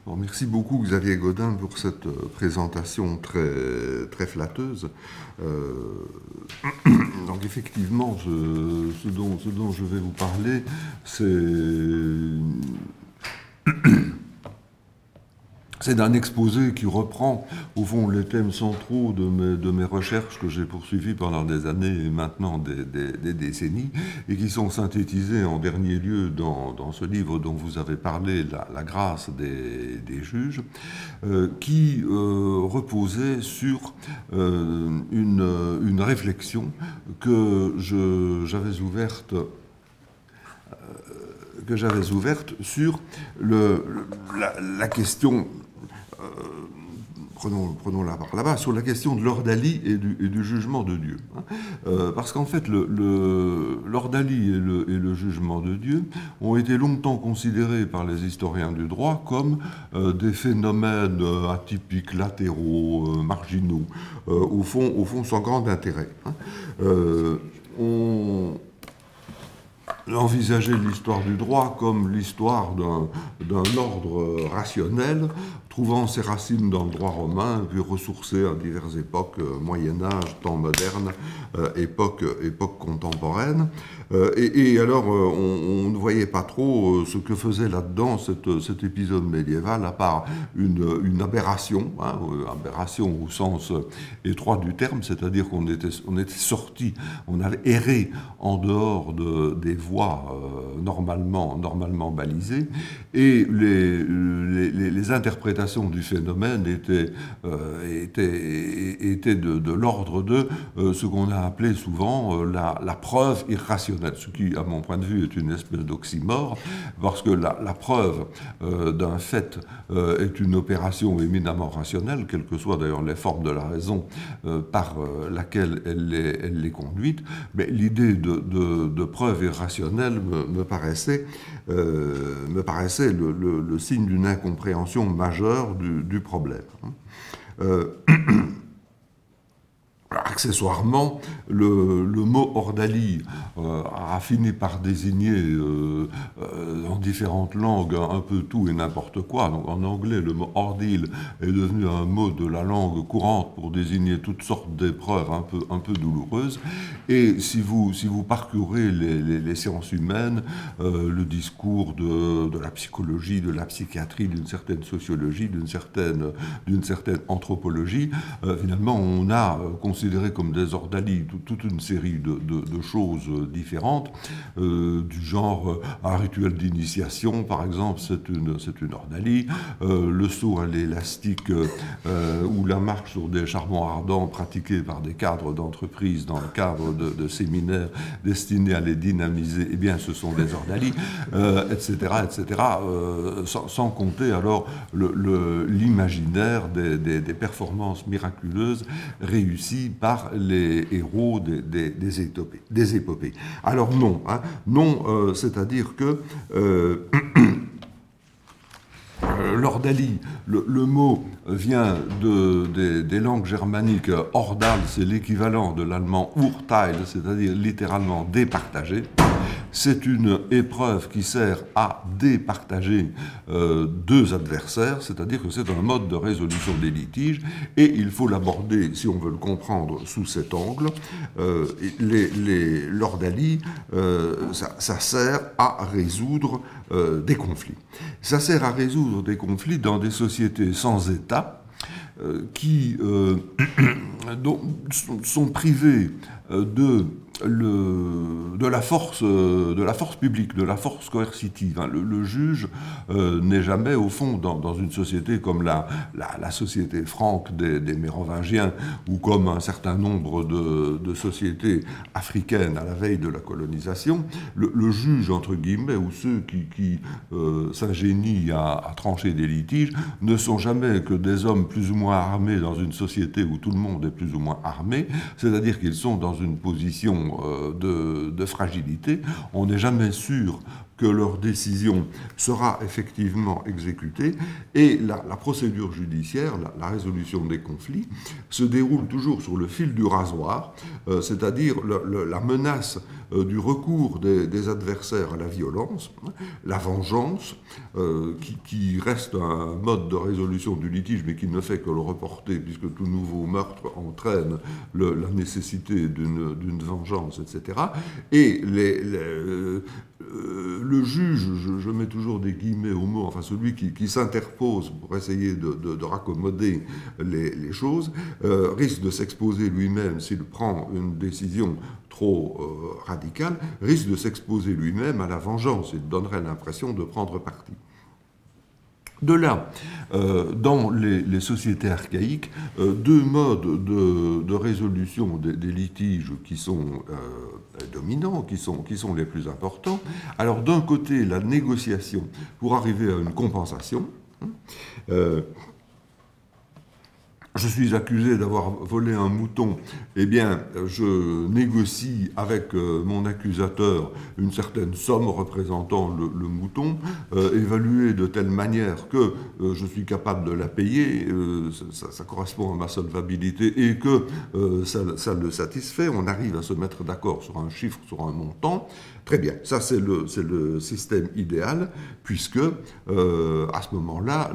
Bon, merci beaucoup Xavier Godin pour cette présentation très flatteuse. Donc effectivement, ce dont je vais vous parler, c'est d'un exposé qui reprend, au fond, les thèmes centraux de mes recherches que j'ai poursuivies pendant des années et maintenant des décennies, et qui sont synthétisés en dernier lieu dans ce livre dont vous avez parlé, La grâce des juges, qui reposait sur une réflexion que j'avais ouverte sur la question, prenons-la par là-bas, sur la question de l'ordalie et du jugement de Dieu. Parce qu'en fait, l'ordalie et le jugement de Dieu ont été longtemps considérés par les historiens du droit comme des phénomènes atypiques, latéraux, marginaux, au fond sans grand intérêt. On envisager l'histoire du droit comme l'histoire d'un ordre rationnel, trouvant ses racines dans le droit romain, puis ressourcé à diverses époques, Moyen-Âge, temps moderne, époque contemporaine. Et alors, on ne voyait pas trop ce que faisait là-dedans cet épisode médiéval, à part une aberration, aberration au sens étroit du terme, c'est-à-dire qu'on était sorti, on avait erré en dehors des voies normalement balisées, et les interprétations du phénomène étaient de l'ordre de ce qu'on a appelé souvent la preuve irrationnelle, ce qui, à mon point de vue, est une espèce d'oxymore, parce que la preuve d'un fait est une opération éminemment rationnelle, quelles que soient d'ailleurs les formes de la raison par laquelle elle est conduite, mais l'idée de preuve irrationnelle me paraissait le signe d'une incompréhension majeure du problème. Accessoirement, le mot ordalie a fini par désigner en différentes langues un peu tout et n'importe quoi. Donc, en anglais, le mot ordeal est devenu un mot de la langue courante pour désigner toutes sortes d'épreuves un peu douloureuses. Et si vous parcourez les sciences humaines, le discours de la psychologie, de la psychiatrie, d'une certaine sociologie, d'une certaine anthropologie, finalement, on a considéré comme des ordalies toute une série de choses différentes, du genre un rituel d'initiation, par exemple, c'est une ordalie, le saut à l'élastique ou la marche sur des charbons ardents pratiqués par des cadres d'entreprise dans le cadre de séminaires destinés à les dynamiser, eh bien ce sont des ordalies, etc., sans compter alors l'imaginaire des performances miraculeuses réussies par les héros des épopées. Alors non, c'est-à-dire que l'ordalie, le mot vient des langues germaniques. Ordal, c'est l'équivalent de l'allemand Urteil, c'est-à-dire littéralement départager. C'est une épreuve qui sert à départager deux adversaires, c'est-à-dire que c'est un mode de résolution des litiges, et il faut l'aborder, si on veut le comprendre, sous cet angle. L'ordalie, ça sert à résoudre des conflits. Ça sert à résoudre des conflits dans des sociétés sans État, qui sont privées de la force publique, de la force coercitive. Le juge n'est jamais, au fond, dans une société comme la société franque des Mérovingiens, ou comme un certain nombre de sociétés africaines à la veille de la colonisation, le juge, entre guillemets, ou ceux qui s'ingénient à trancher des litiges, ne sont jamais que des hommes plus ou moins armés dans une société où tout le monde est plus ou moins armé, c'est-à-dire qu'ils sont dans une position de fragilité. On n'est jamais sûr que leur décision sera effectivement exécutée, et la procédure judiciaire, la résolution des conflits, se déroule toujours sur le fil du rasoir, c'est-à-dire la menace du recours des adversaires à la violence, la vengeance, qui reste un mode de résolution du litige, mais qui ne fait que le reporter, puisque tout nouveau meurtre entraîne la nécessité d'une vengeance, etc. Et le juge, je mets toujours des guillemets au mot, enfin celui qui s'interpose pour essayer de raccommoder les choses, risque de s'exposer lui-même, s'il prend une décision trop radicale, risque de s'exposer lui-même à la vengeance. Il donnerait l'impression de prendre parti. De là, dans les sociétés archaïques, deux modes de résolution des litiges qui sont dominants, qui sont les plus importants. Alors d'un côté, la négociation pour arriver à une compensation. Je suis accusé d'avoir volé un mouton, eh bien, je négocie avec mon accusateur une certaine somme représentant le mouton, évaluée de telle manière que je suis capable de la payer, ça correspond à ma solvabilité, et que ça le satisfait. On arrive à se mettre d'accord sur un chiffre, sur un montant. Très bien, ça c'est le système idéal, puisque à ce moment-là,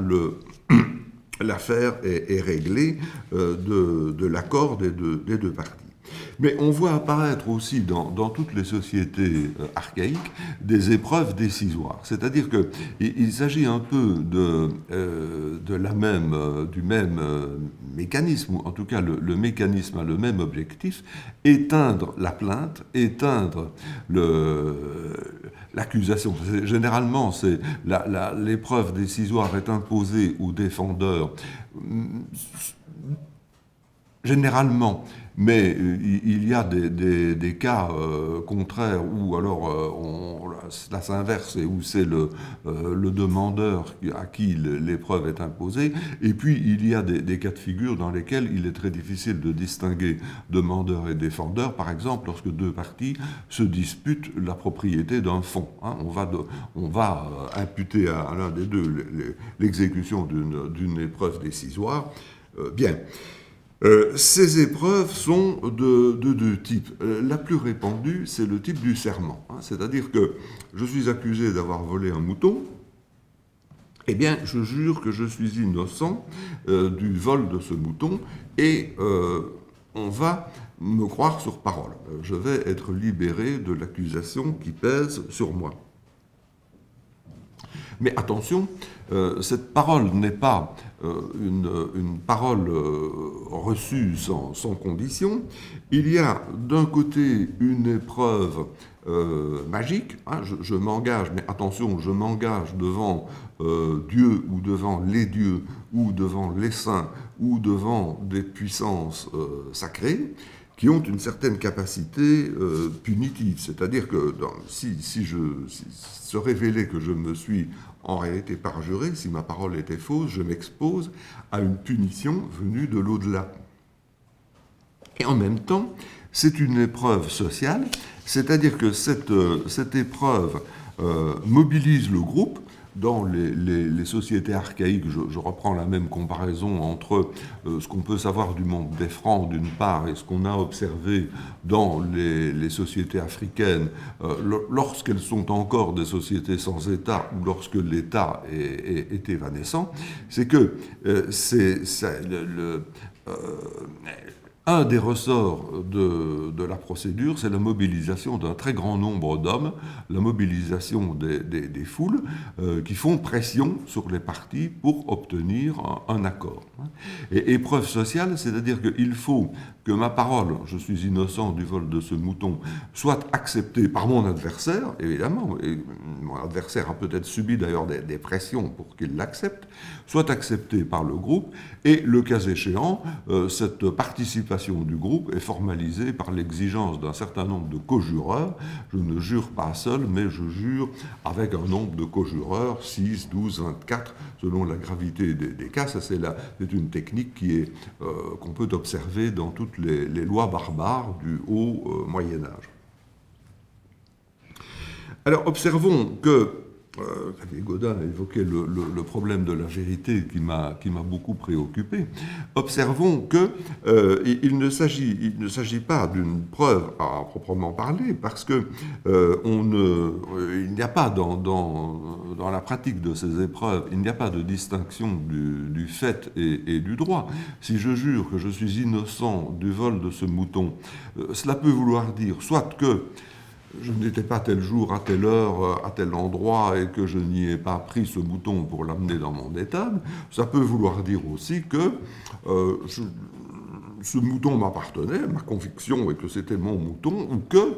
l'affaire est réglée de l'accord des deux parties. Mais on voit apparaître aussi dans toutes les sociétés archaïques des épreuves décisoires. C'est-à-dire qu'il s'agit un peu du même mécanisme, ou en tout cas le mécanisme a le même objectif, éteindre la plainte, éteindre l'accusation. Généralement, l'épreuve décisoire est imposée au défendeur, généralement, mais il y a des cas contraires où alors cela s'inverse et où c'est le demandeur à qui l'épreuve est imposée. Et puis il y a des cas de figure dans lesquels il est très difficile de distinguer demandeur et défendeur. Par exemple, lorsque deux parties se disputent la propriété d'un fonds. On va imputer à l'un des deux l'exécution d'une épreuve décisoire. Bien. Ces épreuves sont de deux types. La plus répandue, c'est le type du serment. C'est-à-dire que je suis accusé d'avoir volé un mouton, eh bien, je jure que je suis innocent du vol de ce mouton, et on va me croire sur parole. Je vais être libéré de l'accusation qui pèse sur moi. Mais attention, cette parole n'est pas une parole reçue sans condition. Il y a d'un côté une épreuve magique, je m'engage, mais attention, je m'engage devant Dieu ou devant les dieux ou devant les saints ou devant des puissances sacrées, qui ont une certaine capacité punitive. C'est-à-dire que si se révélait que je me suis en réalité parjuré, si ma parole était fausse, je m'expose à une punition venue de l'au-delà. Et en même temps, c'est une épreuve sociale, c'est-à-dire que cette épreuve mobilise le groupe. Dans les sociétés archaïques, je reprends la même comparaison entre ce qu'on peut savoir du monde des Francs d'une part et ce qu'on a observé dans les sociétés africaines lorsqu'elles sont encore des sociétés sans État ou lorsque l'État est évanescent, c'est que un des ressorts de la procédure, c'est la mobilisation d'un très grand nombre d'hommes, la mobilisation des foules qui font pression sur les parties pour obtenir un accord. Et épreuve sociale, c'est-à-dire qu'il faut que ma parole, je suis innocent du vol de ce mouton, soit acceptée par mon adversaire, évidemment, et mon adversaire a peut-être subi d'ailleurs des pressions pour qu'il l'accepte, soit acceptée par le groupe, et le cas échéant, cette participation du groupe est formalisée par l'exigence d'un certain nombre de co-jureurs. Je ne jure pas seul, mais je jure avec un nombre de co-jureurs, 6, 12, 24, selon la gravité des cas. Ça, c'est une technique qu'on peut observer dans toutes les lois barbares du haut Moyen-Âge. Alors, observons que Xavier Gaudin a évoqué le problème de la vérité qui m'a beaucoup préoccupé. Observons que il ne s'agit pas d'une preuve à proprement parler, parce que il n'y a pas dans la pratique de ces épreuves, il n'y a pas de distinction du fait et du droit. Si je jure que je suis innocent du vol de ce mouton, cela peut vouloir dire soit que je n'étais pas tel jour, à telle heure, à tel endroit, et que je n'y ai pas pris ce mouton pour l'amener dans mon étable. Ça peut vouloir dire aussi que ce mouton m'appartenait, ma conviction est que c'était mon mouton, ou que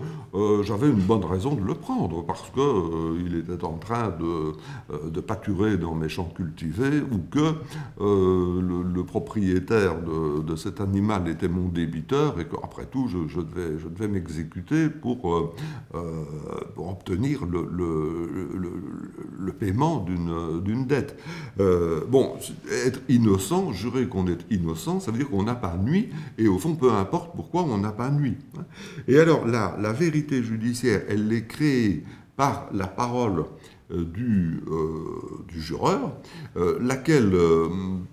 j'avais une bonne raison de le prendre, parce qu'il était en train de pâturer dans mes champs cultivés, ou que le propriétaire de cet animal était mon débiteur, et qu'après tout, je devais m'exécuter pour obtenir le paiement d'une dette. Bon, être innocent, jurer qu'on est innocent, ça veut dire qu'on n'a pas nui, et au fond, peu importe pourquoi on n'a pas nui. Et alors, la vérité judiciaire, elle est créée par la parole du jureur, laquelle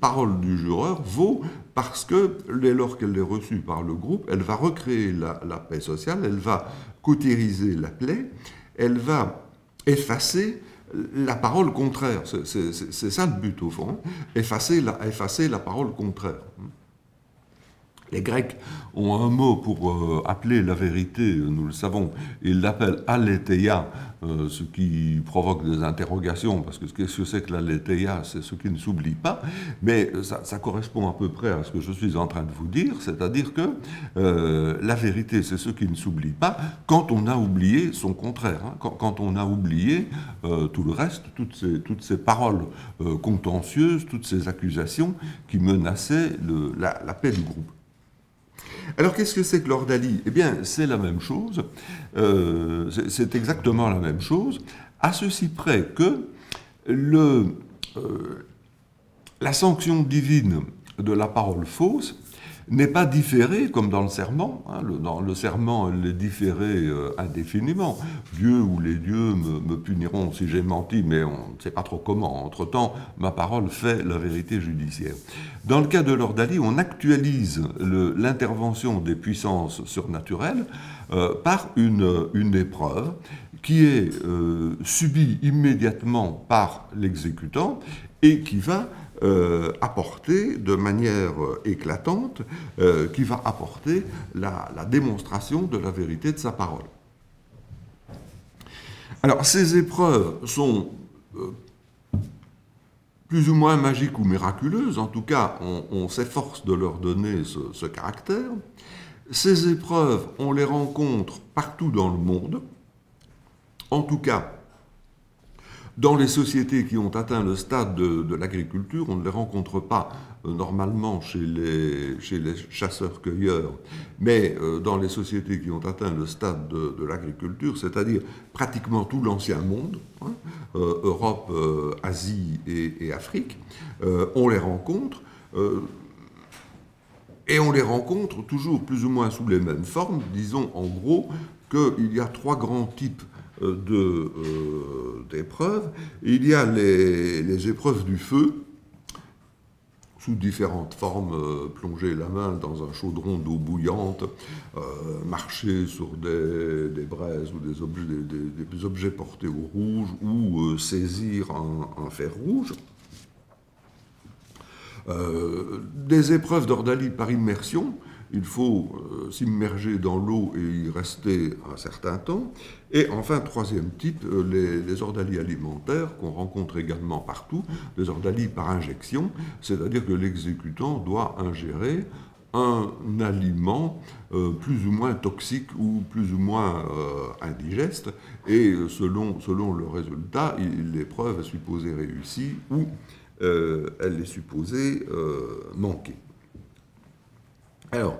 parole du jureur vaut parce que, dès lors qu'elle est reçue par le groupe, elle va recréer la paix sociale, elle va cautériser la plaie, elle va effacer la parole contraire. C'est ça le but au fond, effacer la parole contraire. Les Grecs ont un mot pour appeler la vérité, nous le savons, ils l'appellent aletheia, ce qui provoque des interrogations, parce que qu'est-ce que c'est que l'aletheia? C'est ce qui ne s'oublie pas, mais ça correspond à peu près à ce que je suis en train de vous dire, c'est-à-dire que la vérité, c'est ce qui ne s'oublie pas quand on a oublié son contraire, hein, quand on a oublié tout le reste, toutes ces paroles contentieuses, toutes ces accusations qui menaçaient la paix du groupe. Alors, qu'est-ce que c'est que l'ordalie? Eh bien, c'est la même chose, c'est exactement la même chose, à ceci près que la sanction divine de la parole fausse n'est pas différée, comme dans le serment. Hein, dans le serment, elle est différée indéfiniment. Dieu ou les dieux me puniront si j'ai menti, mais on ne sait pas trop comment. Entre-temps, ma parole fait la vérité judiciaire. Dans le cas de l'ordalie, on actualise l'intervention des puissances surnaturelles par une épreuve qui est subie immédiatement par l'exécutant et qui va apporter de manière éclatante, qui va apporter la démonstration de la vérité de sa parole. Alors, ces épreuves sont plus ou moins magiques ou miraculeuses, en tout cas, on s'efforce de leur donner ce caractère. Ces épreuves, on les rencontre partout dans le monde, en tout cas, dans les sociétés qui ont atteint le stade de l'agriculture, on ne les rencontre pas normalement chez les chasseurs-cueilleurs, mais dans les sociétés qui ont atteint le stade de l'agriculture, c'est-à-dire pratiquement tout l'ancien monde, hein, Europe, Asie et Afrique, on les rencontre, et on les rencontre toujours plus ou moins sous les mêmes formes. Disons en gros qu'il y a trois grands types d'épreuves. Il y a les épreuves du feu, sous différentes formes, plonger la main dans un chaudron d'eau bouillante, marcher sur des braises ou des objets portés au rouge, ou saisir un fer rouge. Des épreuves d'ordalie par immersion. Il faut s'immerger dans l'eau et y rester un certain temps. Et enfin, troisième type, les ordalies alimentaires qu'on rencontre également partout, les ordalies par injection, c'est-à-dire que l'exécutant doit ingérer un aliment plus ou moins toxique ou plus ou moins indigeste, et selon le résultat, l'épreuve est supposée réussie ou elle est supposée manquer. Alors,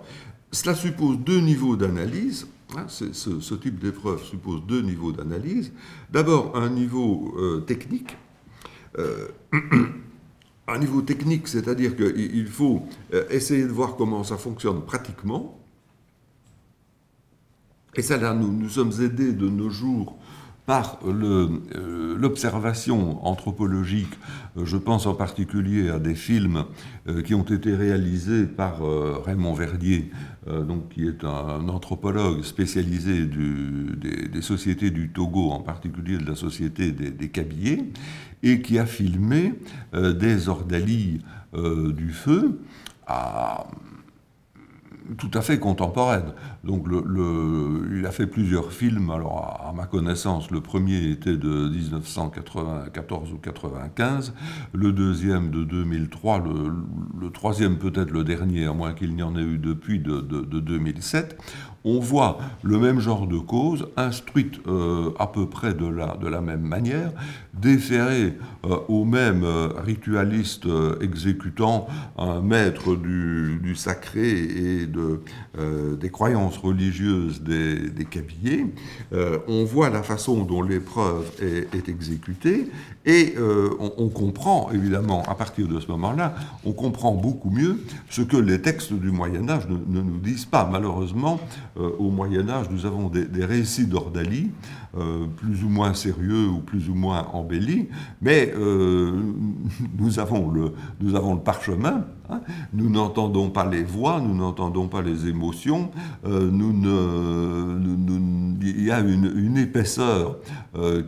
cela suppose deux niveaux d'analyse. Hein, ce type d'épreuve suppose deux niveaux d'analyse. D'abord, un niveau technique. Un niveau technique, c'est-à-dire qu'il faut essayer de voir comment ça fonctionne pratiquement. Et ça, là, nous sommes aidés de nos jours par l'observation anthropologique. Je pense en particulier à des films qui ont été réalisés par Raymond Verdier, donc, qui est un anthropologue spécialisé des sociétés du Togo, en particulier de la société des Kabylés, et qui a filmé des ordalies du feu tout à fait contemporaine. Donc il a fait plusieurs films. Alors à ma connaissance, le premier était de 1994 ou 95, le deuxième de 2003, le troisième peut-être le dernier, à moins qu'il n'y en ait eu depuis, de 2007. On voit le même genre de cause, instruite à peu près de la même manière, déférée au même ritualiste exécutant, un maître du sacré et des croyances religieuses des Kabylés. On voit la façon dont l'épreuve est exécutée et on comprend, évidemment, à partir de ce moment-là, on comprend beaucoup mieux ce que les textes du Moyen-Âge ne nous disent pas. Malheureusement, au Moyen-Âge, nous avons des récits d'ordalie, plus ou moins sérieux ou plus ou moins embellis, mais nous avons le parchemin, hein, nous n'entendons pas les voix, nous n'entendons pas les émotions, il y a une épaisseur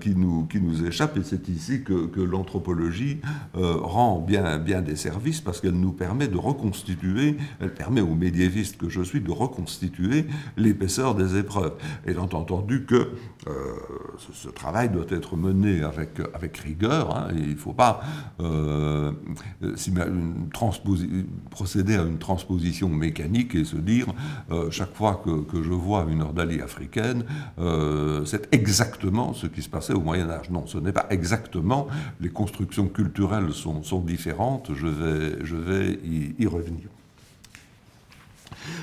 qui nous échappe, et c'est ici que l'anthropologie rend bien des services, parce qu'elle nous permet de reconstituer, elle permet aux médiévistes que je suis de reconstituer l'épaisseur des épreuves. Et étant entendu que ce travail doit être mené avec rigueur, hein, il ne faut pas procéder à une transposition mécanique et se dire chaque fois que je vois une ordalie africaine, c'est exactement ce qui se passait au Moyen-Âge. Non, ce n'est pas exactement. Les constructions culturelles sont différentes. Je vais y revenir.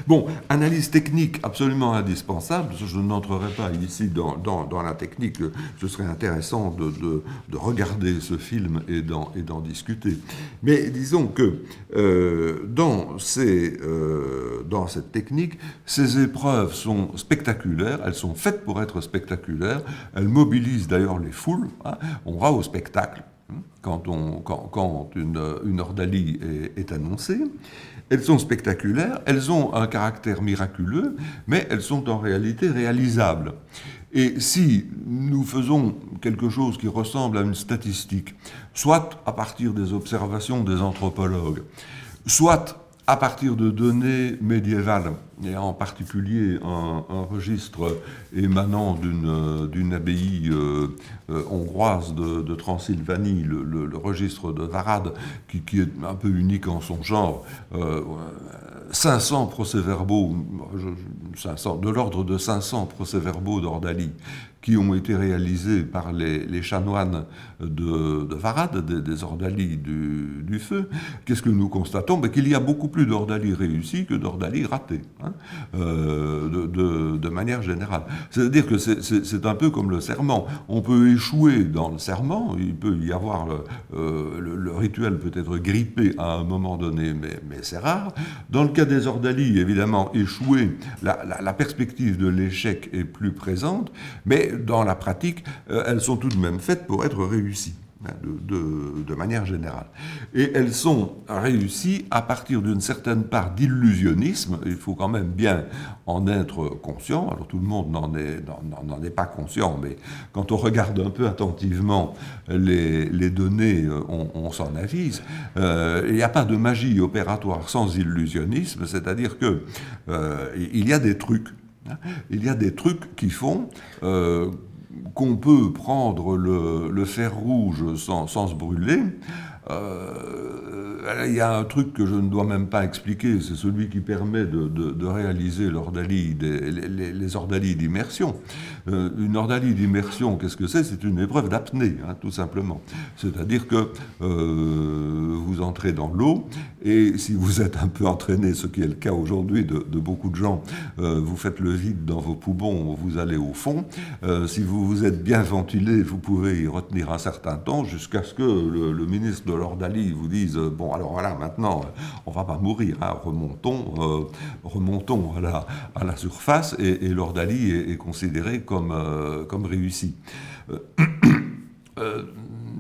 Bon, analyse technique absolument indispensable. Je n'entrerai pas ici dans la technique. Ce serait intéressant de regarder ce film et d'en discuter. Mais disons que dans cette technique, ces épreuves sont spectaculaires. Elles sont faites pour être spectaculaires. Elles mobilisent d'ailleurs les foules. Hein. On va au spectacle quand une ordalie est annoncée. Elles sont spectaculaires, elles ont un caractère miraculeux, mais elles sont en réalité réalisables. Et si nous faisons quelque chose qui ressemble à une statistique, soit à partir des observations des anthropologues, soit à partir de données médiévales, et en particulier un registre émanant d'une abbaye hongroise de Transylvanie, le registre de Varad, qui est un peu unique en son genre, 500 procès-verbaux, de l'ordre de 500 procès-verbaux d'ordalie, qui ont été réalisés par les chanoines de Varad, des ordalies du feu. Qu'est-ce que nous constatons? Qu'il y a beaucoup plus d'ordalies réussies que d'ordalies ratées, hein, de manière générale. C'est-à-dire que c'est un peu comme le serment. On peut échouer dans le serment, il peut y avoir le rituel peut être grippé à un moment donné, mais c'est rare. Dans le cas des ordalies, évidemment, échouer, la perspective de l'échec est plus présente, mais dans la pratique, elles sont tout de même faites pour être réussies, de manière générale. Et elles sont réussies à partir d'une certaine part d'illusionnisme. Il faut quand même bien en être conscient. Alors tout le monde n'en est pas conscient, mais quand on regarde un peu attentivement les données, on s'en avise. Il n'y a pas de magie opératoire sans illusionnisme, c'est-à-dire que il y a des trucs. Il y a des trucs qui font qu'on peut prendre le fer rouge sans se brûler. Il y a un truc que je ne dois même pas expliquer, c'est celui qui permet de réaliser les ordalies d'immersion. Une ordalie d'immersion, qu'est-ce que c'est? C'est une épreuve d'apnée, hein, tout simplement. C'est-à-dire que vous entrez dans l'eau, et si vous êtes un peu entraîné, ce qui est le cas aujourd'hui de beaucoup de gens, vous faites le vide dans vos poumons, vous allez au fond. Si vous êtes bien ventilé, vous pouvez y retenir un certain temps, jusqu'à ce que le ministre de l'ordalie vous dise « Bon, alors voilà, maintenant, on ne va pas mourir, hein, remontons à la surface, et l'ordalie est considérée comme réussie.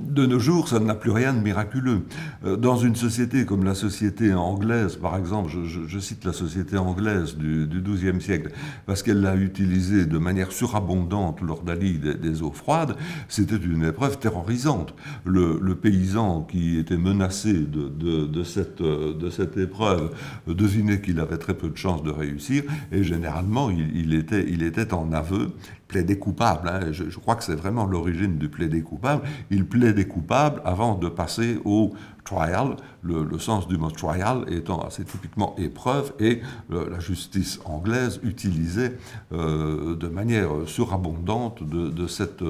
De nos jours, ça n'a plus rien de miraculeux. Dans une société comme la société anglaise, par exemple, je cite la société anglaise du XIIe siècle, parce qu'elle l'a utilisée de manière surabondante, l'ordalie des eaux froides, c'était une épreuve terrorisante. Le paysan qui était menacé de cette épreuve devinait qu'il avait très peu de chances de réussir, et généralement, il était en aveu, plaidé coupable. Hein. Je crois que c'est vraiment l'origine du plaidé coupable. Il plaidait coupable avant de passer au trial, le sens du mot trial étant assez typiquement épreuve, et la justice anglaise utilisait de manière surabondante de cette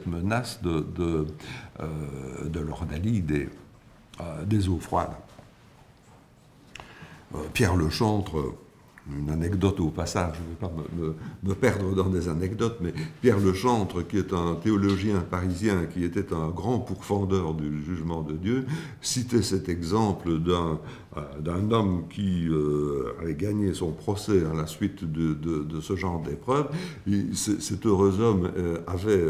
menace de l'ordalie des eaux froides. Pierre Lechantre, une anecdote au passage, je ne vais pas me perdre dans des anecdotes, mais Pierre Lechantre, qui est un théologien parisien, qui était un grand pourfendeur du jugement de Dieu, citait cet exemple d'un homme qui avait gagné son procès à la suite de ce genre d'épreuve. Cet heureux homme avait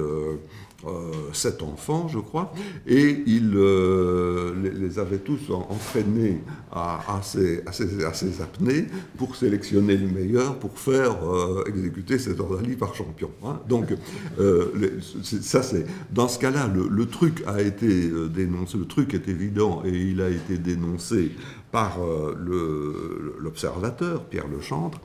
7 enfants, je crois, et il les avait tous entraînés à ces apnées pour sélectionner le meilleur pour faire exécuter cette ordalie par champion. Hein. Donc, dans ce cas-là, le truc a été dénoncé, le truc est évident, et il a été dénoncé par l'observateur, Pierre Lechantre.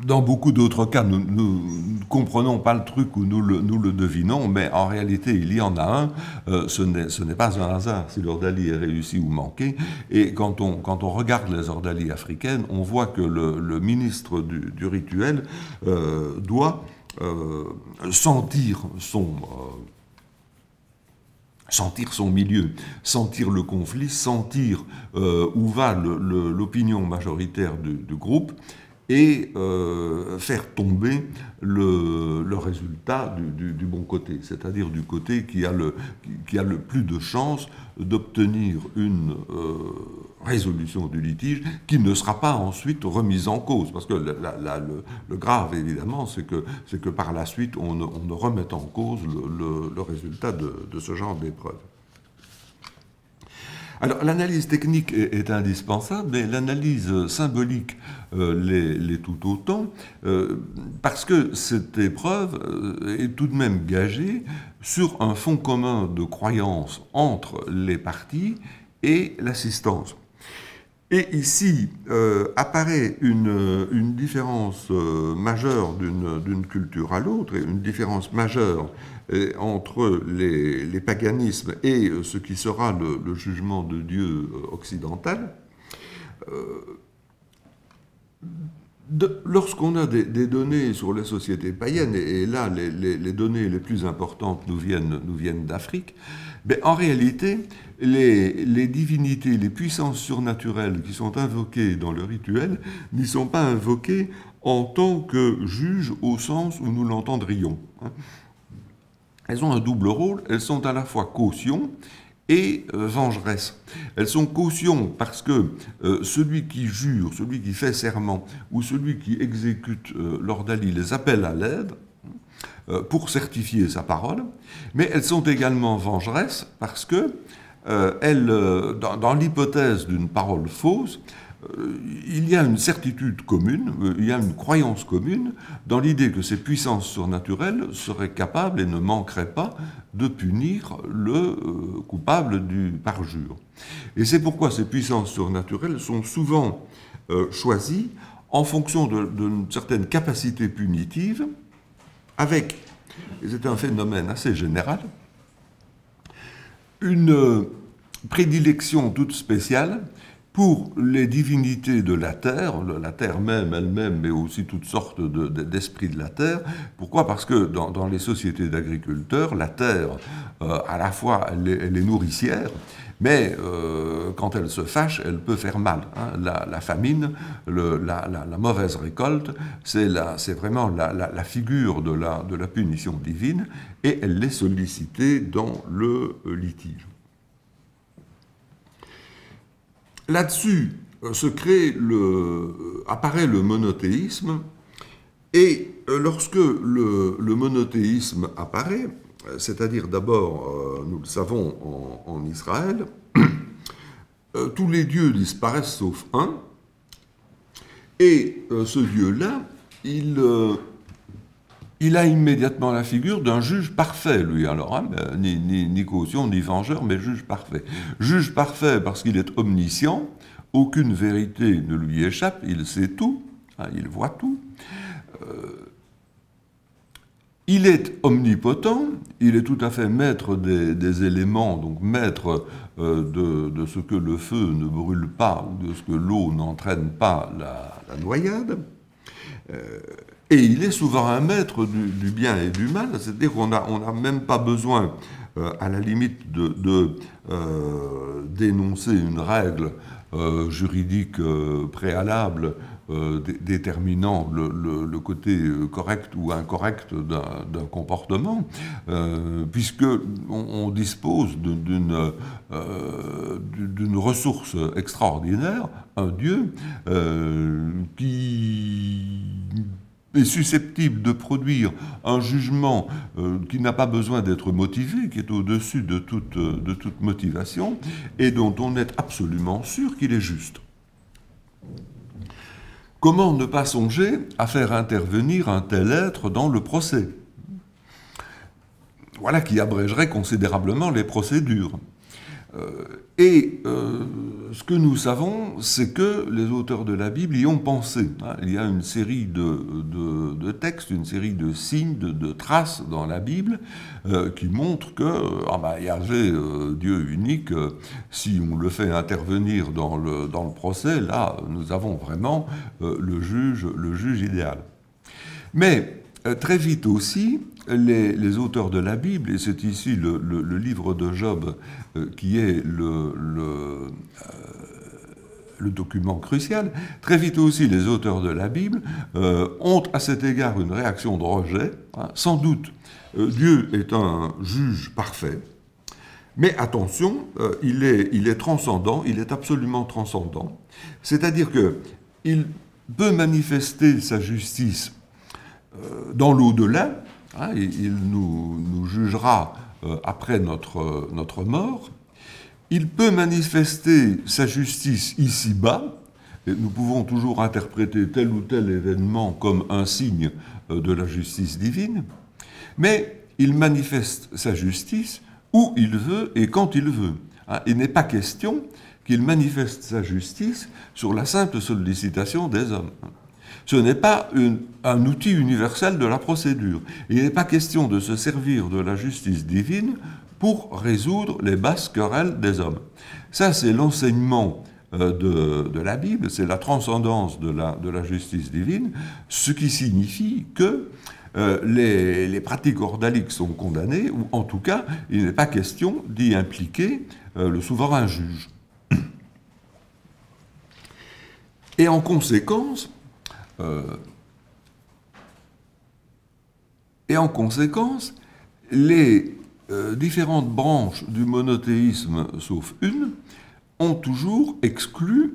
Dans beaucoup d'autres cas, nous ne comprenons pas le truc ou nous le devinons, mais en réalité, il y en a un. Ce n'est pas un hasard si l'ordalie est réussie ou manquée. Et quand on regarde les ordalies africaines, on voit que le ministre du rituel doit sentir son milieu, sentir le conflit, sentir où va l'opinion majoritaire du groupe, et faire tomber le résultat du bon côté, c'est-à-dire du côté qui a le plus de chances d'obtenir une résolution du litige qui ne sera pas ensuite remise en cause. Parce que le grave, évidemment, c'est que par la suite, on ne remette en cause le résultat de ce genre d'épreuve. Alors, l'analyse technique est indispensable, mais l'analyse symbolique l'est tout autant, parce que cette épreuve est tout de même gagée sur un fond commun de croyance entre les parties et l'assistance. Et ici apparaît une différence majeure d'une culture à l'autre, et une différence majeure entre les paganismes et ce qui sera le jugement de Dieu occidental. Lorsqu'on a des données sur les sociétés païennes, et là les données les plus importantes nous viennent d'Afrique, mais en réalité, les divinités, les puissances surnaturelles qui sont invoquées dans le rituel n'y sont pas invoquées en tant que juges au sens où nous l'entendrions. Elles ont un double rôle, elles sont à la fois caution et vengeresse. Elles sont caution parce que celui qui jure, celui qui fait serment, ou celui qui exécute l'ordalie les appelle à l'aide pour certifier sa parole, mais elles sont également vengeresses parce que dans l'hypothèse d'une parole fausse, il y a une certitude commune, il y a une croyance commune dans l'idée que ces puissances surnaturelles seraient capables et ne manqueraient pas de punir le coupable du parjure. Et c'est pourquoi ces puissances surnaturelles sont souvent choisies en fonction d'une certaine capacité punitive, avec, et c'est un phénomène assez général, une prédilection toute spéciale pour les divinités de la terre même elle-même, mais aussi toutes sortes d'esprits de la terre. Pourquoi? Parce que dans les sociétés d'agriculteurs, la terre, à la fois, elle est nourricière, mais quand elle se fâche, elle peut faire mal. Hein. La famine, la mauvaise récolte, c'est vraiment la figure de la punition divine, et elle est sollicitée dans le litige. Là-dessus apparaît le monothéisme, et lorsque le monothéisme apparaît, c'est-à-dire d'abord, nous le savons, en Israël, tous les dieux disparaissent sauf un, et ce Dieu-là, il a immédiatement la figure d'un juge parfait, lui. Alors, hein, ni caution, ni vengeur, mais juge parfait. Juge parfait parce qu'il est omniscient, aucune vérité ne lui échappe, il sait tout, hein, il voit tout. Il est omnipotent, il est tout à fait maître des éléments, donc maître de ce que le feu ne brûle pas ou de ce que l'eau n'entraîne pas la noyade. Et il est souverain maître du bien et du mal, c'est-à-dire qu'on n'a même pas besoin, à la limite, d'énoncer une règle juridique préalable déterminant le côté correct ou incorrect d'un comportement, puisque on dispose d'une ressource extraordinaire, un Dieu qui est susceptible de produire un jugement qui n'a pas besoin d'être motivé, qui est au-dessus de toute motivation, et dont on est absolument sûr qu'il est juste. Comment ne pas songer à faire intervenir un tel être dans le procès? Voilà qui abrégerait considérablement les procédures. Ce que nous savons, c'est que les auteurs de la Bible y ont pensé. Il y a une série de textes, une série de signes, de traces dans la Bible qui montrent que Yahvé, Dieu unique, si on le fait intervenir dans le procès, là, nous avons vraiment le juge idéal. Mais très vite aussi, les auteurs de la Bible, et c'est ici le livre de Job qui est le document crucial, très vite aussi les auteurs de la Bible ont à cet égard une réaction de rejet. Sans doute, Dieu est un juge parfait, mais attention, il est transcendant, il est absolument transcendant, c'est-à-dire qu'il peut manifester sa justice dans l'au-delà. Il nous jugera après notre mort. Il peut manifester sa justice ici-bas, et nous pouvons toujours interpréter tel ou tel événement comme un signe de la justice divine, mais il manifeste sa justice où il veut et quand il veut. Il n'est pas question qu'il manifeste sa justice sur la simple sollicitation des hommes. Ce n'est pas un outil universel de la procédure. Il n'est pas question de se servir de la justice divine pour résoudre les basses querelles des hommes. Ça, c'est l'enseignement de la Bible, c'est la transcendance de la justice divine, ce qui signifie que les pratiques ordaliques sont condamnées, ou en tout cas, il n'est pas question d'y impliquer le souverain juge. Et en conséquence, les différentes branches du monothéisme, sauf une, ont toujours exclu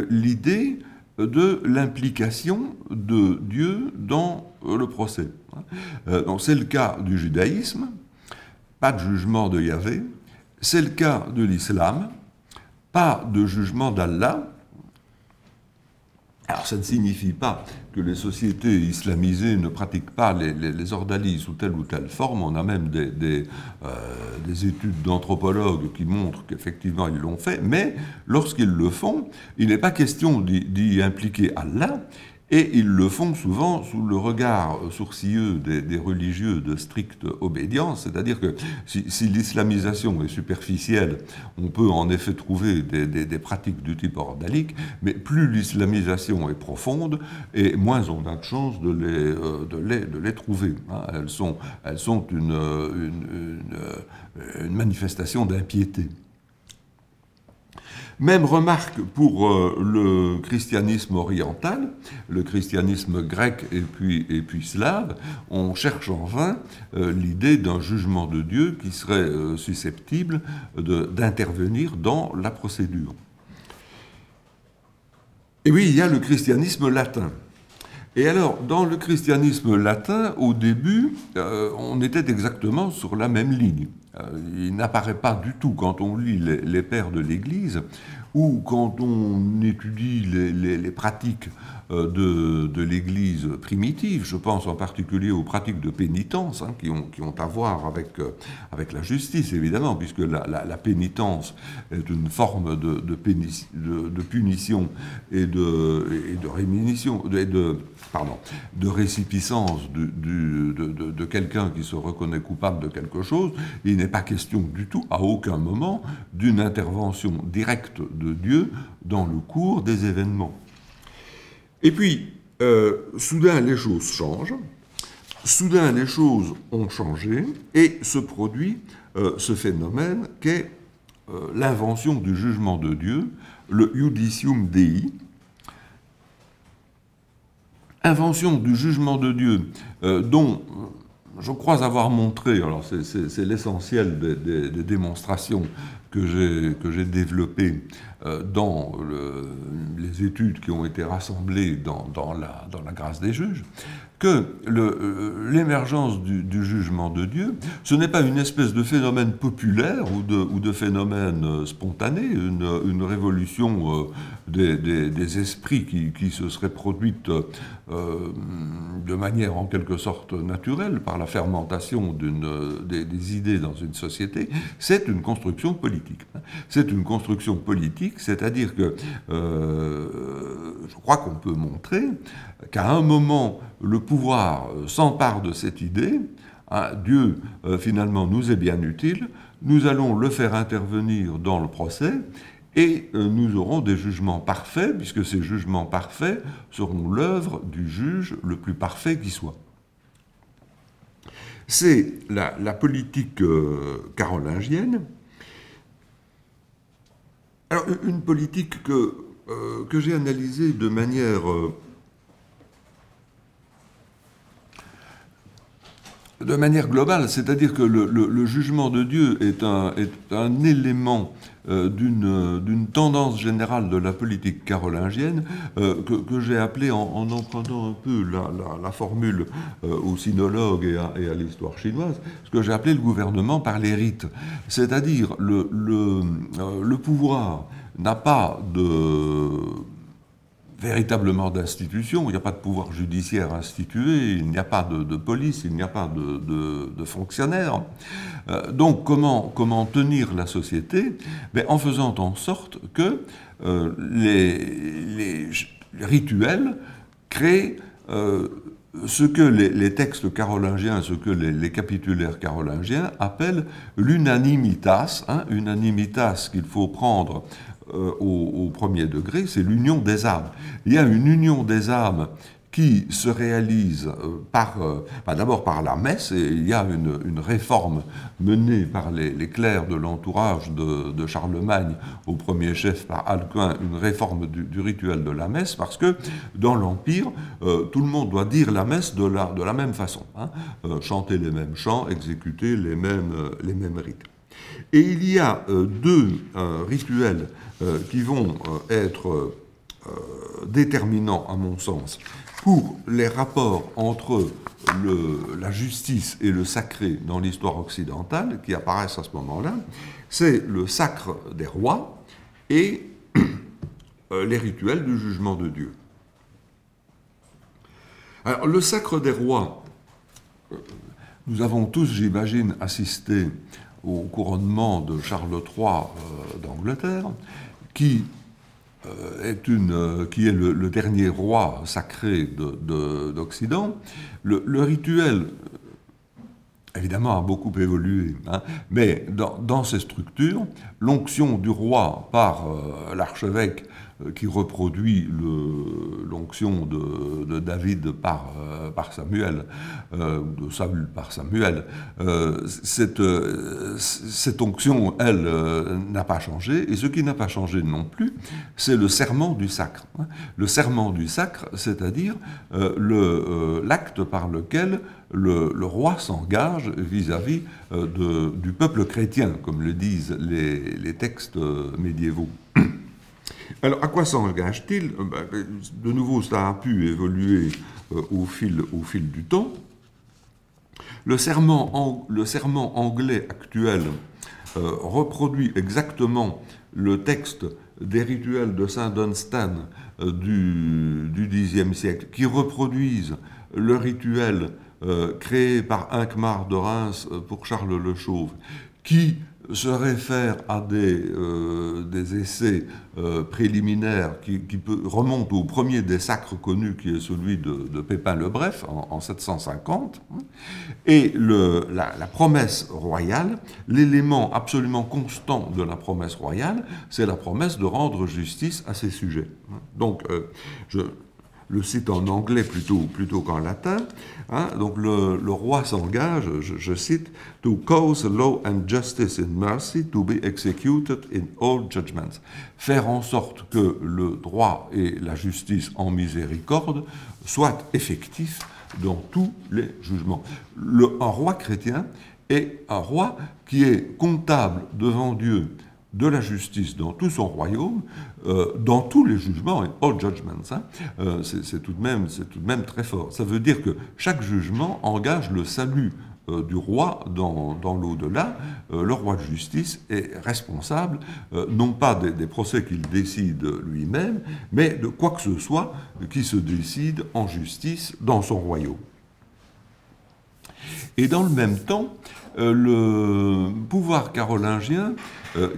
l'idée de l'implication de Dieu dans le procès. Donc c'est le cas du judaïsme, pas de jugement de Yahvé, c'est le cas de l'islam, pas de jugement d'Allah. Alors ça ne signifie pas que les sociétés islamisées ne pratiquent pas les ordalies sous telle ou telle forme. On a même des études d'anthropologues qui montrent qu'effectivement ils l'ont fait, mais lorsqu'ils le font, il n'est pas question d'y impliquer Allah, et ils le font souvent sous le regard sourcilleux des religieux de stricte obédience, c'est-à-dire que si l'islamisation est superficielle, on peut en effet trouver des pratiques du type ordalique, mais plus l'islamisation est profonde, et moins on a de chance de les trouver. Elles sont une manifestation d'impiété. Même remarque pour le christianisme oriental, le christianisme grec et puis slave. On cherche en vain l'idée d'un jugement de Dieu qui serait susceptible d'intervenir dans la procédure. Et oui, il y a le christianisme latin. Et alors, dans le christianisme latin, au début, on était exactement sur la même ligne. Il n'apparaît pas du tout quand on lit les pères de l'Église ou quand on étudie les pratiques de l'Église primitive. Je pense en particulier aux pratiques de pénitence, hein, qui ont à voir avec la justice, évidemment, puisque la pénitence est une forme de punition et de rémission, de récipiscence de quelqu'un qui se reconnaît coupable de quelque chose. Il n'est pas question du tout, à aucun moment, d'une intervention directe de Dieu dans le cours des événements. Et puis, soudain, les choses changent, soudain, les choses ont changé, et se produit ce phénomène qu'est l'invention du jugement de Dieu, le judicium Dei. Invention du jugement de Dieu, dont je crois avoir montré, alors c'est l'essentiel des démonstrations que j'ai développées dans les études qui ont été rassemblées dans la grâce des juges, que l'émergence du jugement de Dieu, ce n'est pas une espèce de phénomène populaire ou de phénomène spontané, une révolution des esprits qui se serait produite de manière en quelque sorte naturelle par la fermentation des idées dans une société. C'est une construction politique. C'est une construction politique, c'est-à-dire que je crois qu'on peut montrer qu'à un moment, le pouvoir s'empare de cette idée, hein, Dieu finalement nous est bien utile, nous allons le faire intervenir dans le procès, et nous aurons des jugements parfaits, puisque ces jugements parfaits seront l'œuvre du juge le plus parfait qui soit. C'est la politique carolingienne. Alors, une politique que j'ai analysée de manière globale, c'est-à-dire que le jugement de Dieu est un élément d'une tendance générale de la politique carolingienne que j'ai appelée, en empruntant un peu la formule aux sinologues et à l'histoire chinoise, ce que j'ai appelé le gouvernement par les rites. C'est-à-dire le pouvoir n'a pas véritablement d'institution, il n'y a pas de pouvoir judiciaire institué, il n'y a pas de police, il n'y a pas de fonctionnaires. Donc comment tenir la société? En faisant en sorte que les rituels créent ce que les textes carolingiens, ce que les capitulaires carolingiens appellent l'unanimitas, hein, unanimitas qu'il faut prendre au premier degré, c'est l'union des âmes. Il y a une union des âmes qui se réalise d'abord par la messe, et il y a une réforme menée par les clercs de l'entourage de Charlemagne, au premier chef par Alcuin, une réforme du rituel de la messe, parce que dans l'Empire, tout le monde doit dire la messe de la même façon, hein, chanter les mêmes chants, exécuter les mêmes rites. Et il y a deux rituels qui vont être déterminants, à mon sens, pour les rapports entre la justice et le sacré dans l'histoire occidentale, qui apparaissent à ce moment-là. C'est le sacre des rois et les rituels du jugement de Dieu. Alors, le sacre des rois, nous avons tous, j'imagine, assisté au couronnement de Charles III d'Angleterre, qui est le dernier roi sacré d'Occident. Le rituel, évidemment, a beaucoup évolué, hein, mais dans ces structures, l'onction du roi par l'archevêque qui reproduit l'onction de David par Samuel, de Saül par Samuel. Cette onction, elle, n'a pas changé, et ce qui n'a pas changé non plus, c'est le serment du sacre. Le serment du sacre, c'est-à-dire l'acte par lequel le roi s'engage vis-à-vis du peuple chrétien, comme le disent les textes médiévaux. Alors, à quoi s'engage-t-il? De nouveau, ça a pu évoluer au fil du temps. Le serment anglais actuel reproduit exactement le texte des rituels de Saint Dunstan du Xe siècle, qui reproduisent le rituel créé par Hincmar de Reims pour Charles le Chauve, qui se réfère à des essais préliminaires qui remontent au premier des sacres connus, qui est celui de Pépin le Bref, en 750. Et la promesse royale, l'élément absolument constant de la promesse royale, c'est la promesse de rendre justice à ses sujets. Donc, je le cite en anglais plutôt qu'en latin. Donc le roi s'engage, je cite, « to cause law and justice in mercy to be executed in all judgments ». Faire en sorte que le droit et la justice en miséricorde soient effectifs dans tous les jugements. Un roi chrétien est un roi qui est comptable devant Dieu de la justice dans tout son royaume, dans tous les jugements, all judgments, c'est tout de même très fort. Ça veut dire que chaque jugement engage le salut du roi dans l'au-delà. Le roi de justice est responsable, non pas des procès qu'il décide lui-même, mais de quoi que ce soit qui se décide en justice dans son royaume. Et dans le même temps, le pouvoir carolingien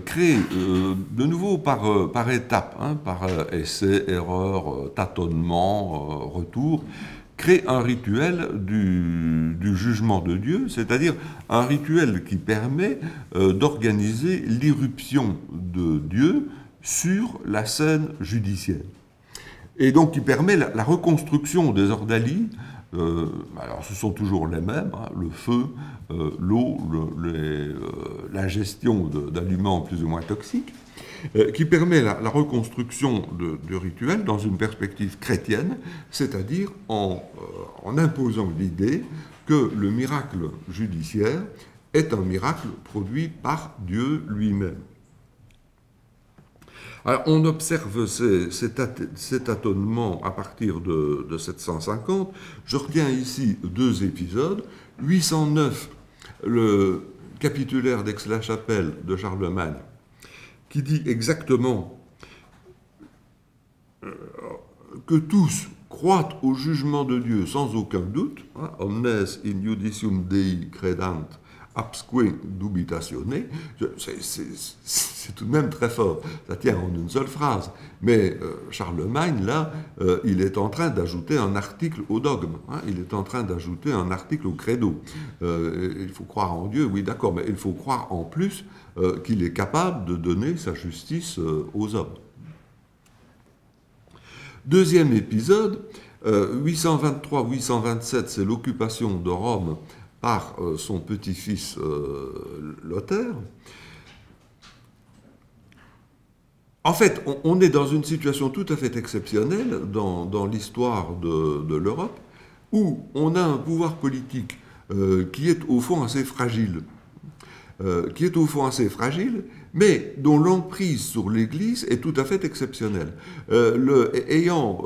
crée de nouveau par étapes, par essai, erreur, tâtonnement, retour, crée un rituel du jugement de Dieu, c'est-à-dire un rituel qui permet d'organiser l'irruption de Dieu sur la scène judiciaire. Et donc qui permet la reconstruction des ordalies. Alors ce sont toujours les mêmes, le feu, l'eau, la gestion d'aliments plus ou moins toxiques, qui permet la reconstruction du rituel dans une perspective chrétienne, c'est-à-dire en imposant l'idée que le miracle judiciaire est un miracle produit par Dieu lui-même. Alors, on observe cet tâtonnement à partir de 750. Je retiens ici deux épisodes. 809, le capitulaire d'Aix-la-Chapelle de Charlemagne, qui dit exactement que tous croient au jugement de Dieu sans aucun doute, omnes in judicium Dei credant, absque dubitatione, c'est tout de même très fort. Ça tient en une seule phrase. Mais Charlemagne, là, il est en train d'ajouter un article au dogme. Il est en train d'ajouter un article au credo. Il faut croire en Dieu, oui, d'accord, mais il faut croire en plus qu'il est capable de donner sa justice aux hommes. Deuxième épisode, 823-827, c'est l'occupation de Rome par son petit-fils Lothaire. En fait, on est dans une situation tout à fait exceptionnelle dans l'histoire de l'Europe, où on a un pouvoir politique qui est au fond assez fragile, mais dont l'emprise sur l'Église est tout à fait exceptionnelle. Ayant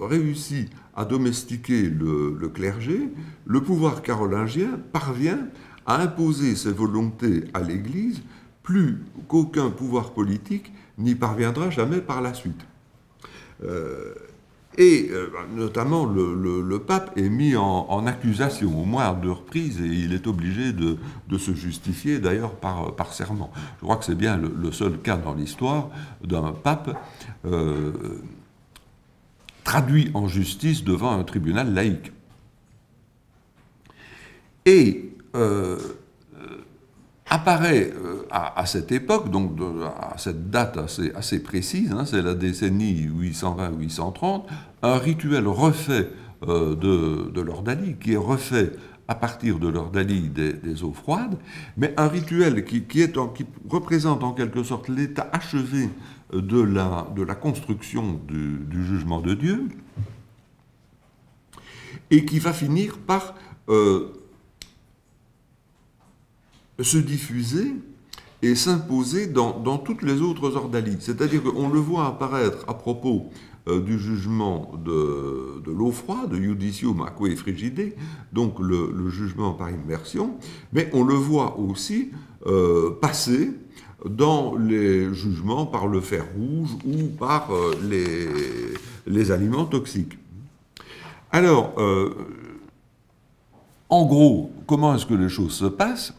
réussi à domestiquer le clergé, le pouvoir carolingien parvient à imposer ses volontés à l'Église plus qu'aucun pouvoir politique n'y parviendra jamais par la suite. Notamment, le pape est mis en accusation, au moins à 2 reprises, et il est obligé de se justifier, d'ailleurs, par serment. Je crois que c'est bien le seul cas dans l'histoire d'un pape traduit en justice devant un tribunal laïque. Et apparaît à cette époque, donc à cette date assez précise, c'est la décennie 820-830, un rituel refait de l'ordalie, qui est refait à partir de l'ordalie des eaux froides, mais un rituel qui représente en quelque sorte l'état achevé de la construction du jugement de Dieu, et qui va finir par se diffuser et s'imposer dans toutes les autres ordalies. C'est-à-dire qu'on le voit apparaître à propos du jugement de l'eau froide, de judicium aquae frigide, donc le jugement par immersion, mais on le voit aussi passer dans les jugements par le fer rouge ou par les aliments toxiques. Alors, en gros, comment est-ce que les choses se passent?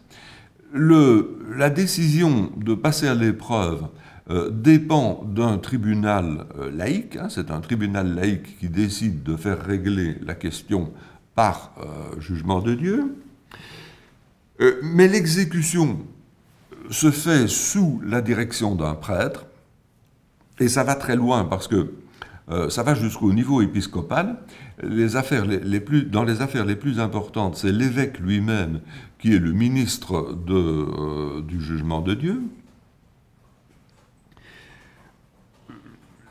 La décision de passer à l'épreuve dépend d'un tribunal laïque, hein, c'est un tribunal laïque qui décide de faire régler la question par jugement de Dieu, mais l'exécution se fait sous la direction d'un prêtre, et ça va très loin parce que ça va jusqu'au niveau épiscopal. Dans les affaires les plus importantes, c'est l'évêque lui-même qui est le ministre du jugement de Dieu.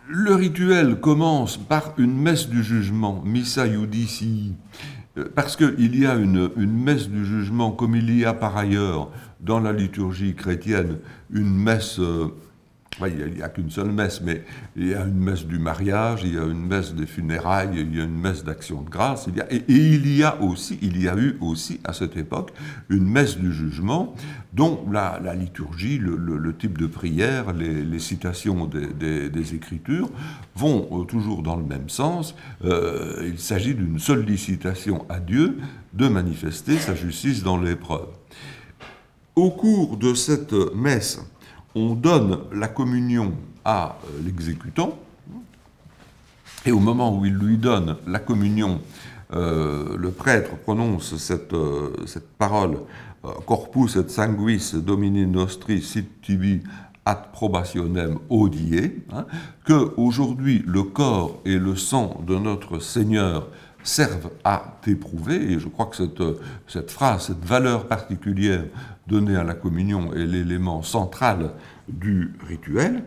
Le rituel commence par une messe du jugement, Missa Iudicii, parce qu'il y a une messe du jugement, comme il y a par ailleurs dans la liturgie chrétienne, une messe, il n'y a qu'une seule messe, mais il y a une messe du mariage, il y a une messe des funérailles, il y a une messe d'action de grâce, il y a eu aussi à cette époque une messe du jugement, dont la liturgie, le type de prière, les citations des Écritures vont toujours dans le même sens. Il s'agit d'une sollicitation à Dieu de manifester sa justice dans l'épreuve. Au cours de cette messe, on donne la communion à l'exécutant, et au moment où il lui donne la communion, le prêtre prononce cette parole « Corpus et sanguis Domini nostri sit tibi ad probationem hodie hein, », que aujourd'hui le corps et le sang de notre Seigneur servent à t'éprouver, et je crois que cette phrase, cette valeur particulière donnée à la communion est l'élément central du rituel.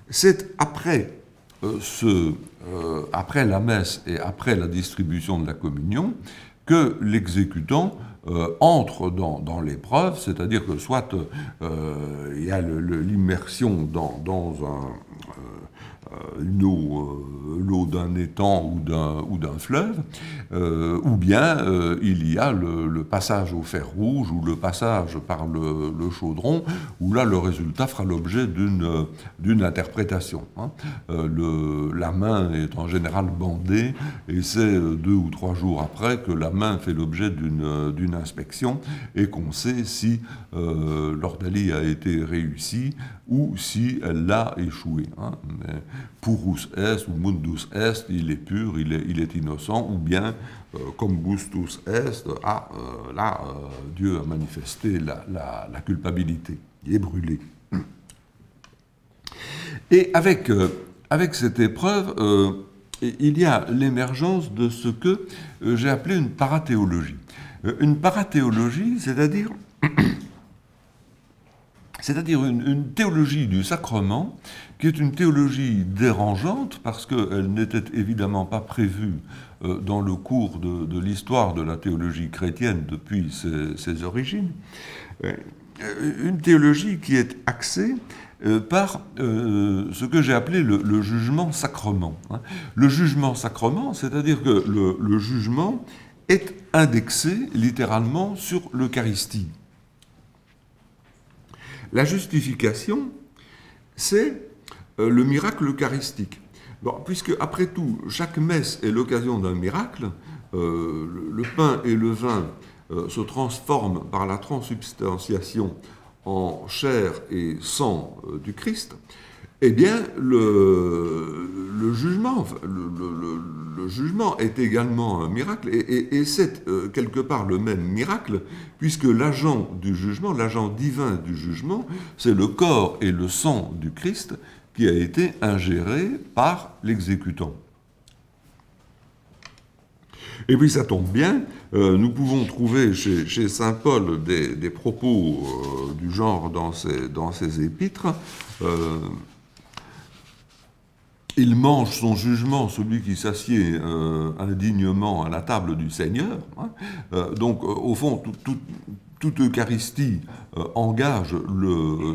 C'est après la messe et après la distribution de la communion que l'exécutant entre dans l'épreuve, c'est-à-dire que soit il y a l'immersion dans l'eau d'un étang ou d'un fleuve, ou bien il y a le passage au fer rouge ou le passage par le chaudron, où là le résultat fera l'objet d'une interprétation. Hein. La main est en général bandée, et c'est 2 ou 3 jours après que la main fait l'objet d'une inspection, et qu'on sait si l'ordalie a été réussie ou si elle l'a échoué. Hein. Purus est ou mundus est, il est pur, il est innocent, ou bien combustus est, Dieu a manifesté la culpabilité, il est brûlé. Et avec cette épreuve, il y a l'émergence de ce que j'ai appelé une parathéologie. Une parathéologie, c'est-à-dire une théologie du sacrement qui est une théologie dérangeante parce qu'elle n'était évidemment pas prévue dans le cours de l'histoire de la théologie chrétienne depuis ses origines. Une théologie qui est axée par ce que j'ai appelé le jugement sacrement. Le jugement sacrement, c'est-à-dire que le jugement est indexé littéralement sur l'Eucharistie. La justification, c'est le miracle eucharistique. Bon, puisque, après tout, chaque messe est l'occasion d'un miracle, le pain et le vin se transforment par la transsubstantiation en chair et sang du Christ, eh bien, le jugement est également un miracle, et c'est quelque part le même miracle, puisque l'agent du jugement, l'agent divin du jugement, c'est le corps et le sang du Christ qui a été ingéré par l'exécutant. Et puis ça tombe bien, nous pouvons trouver chez saint Paul des propos du genre dans ses épîtres. il mange son jugement, celui qui s'assied indignement à la table du Seigneur. Hein. Donc, au fond, toute Eucharistie engage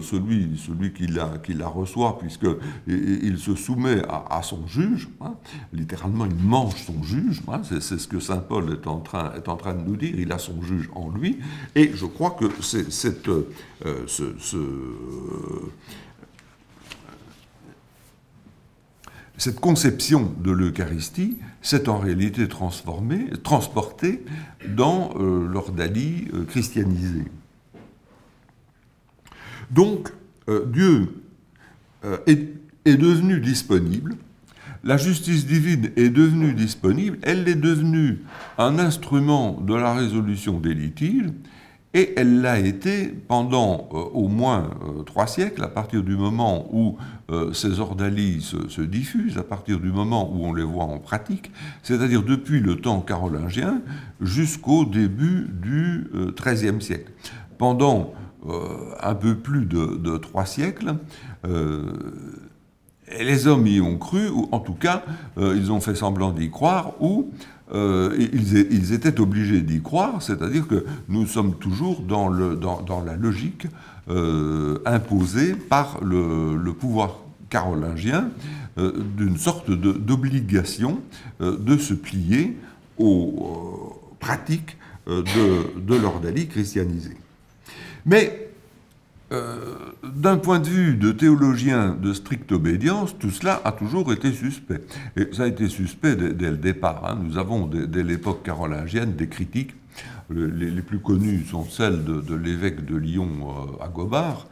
celui qui la reçoit, puisqu'il se soumet à son juge. Hein. Littéralement, il mange son juge. Hein. C'est ce que saint Paul est en train de nous dire. Il a son juge en lui. Et je crois que cette conception de l'Eucharistie s'est en réalité transportée dans l'ordalie christianisée. Donc, Dieu est devenu disponible, la justice divine est devenue disponible, elle est devenue un instrument de la résolution des litiges, et elle l'a été pendant au moins 3 siècles, à partir du moment où ces ordalies se diffusent, à partir du moment où on les voit en pratique, c'est-à-dire depuis le temps carolingien jusqu'au début du XIIIe siècle. Pendant un peu plus de 3 siècles, les hommes y ont cru, ou en tout cas, ils ont fait semblant d'y croire, ou ils étaient obligés d'y croire, c'est-à-dire que nous sommes toujours dans la logique imposée par le pouvoir carolingien d'une sorte d'obligation de se plier aux pratiques de l'ordalie christianisée. Mais d'un point de vue de théologien de stricte obédience, tout cela a toujours été suspect. Et ça a été suspect dès le départ. Hein. Nous avons, dès l'époque carolingienne, des critiques. Les plus connues sont celles de l'évêque de Lyon, Agobard.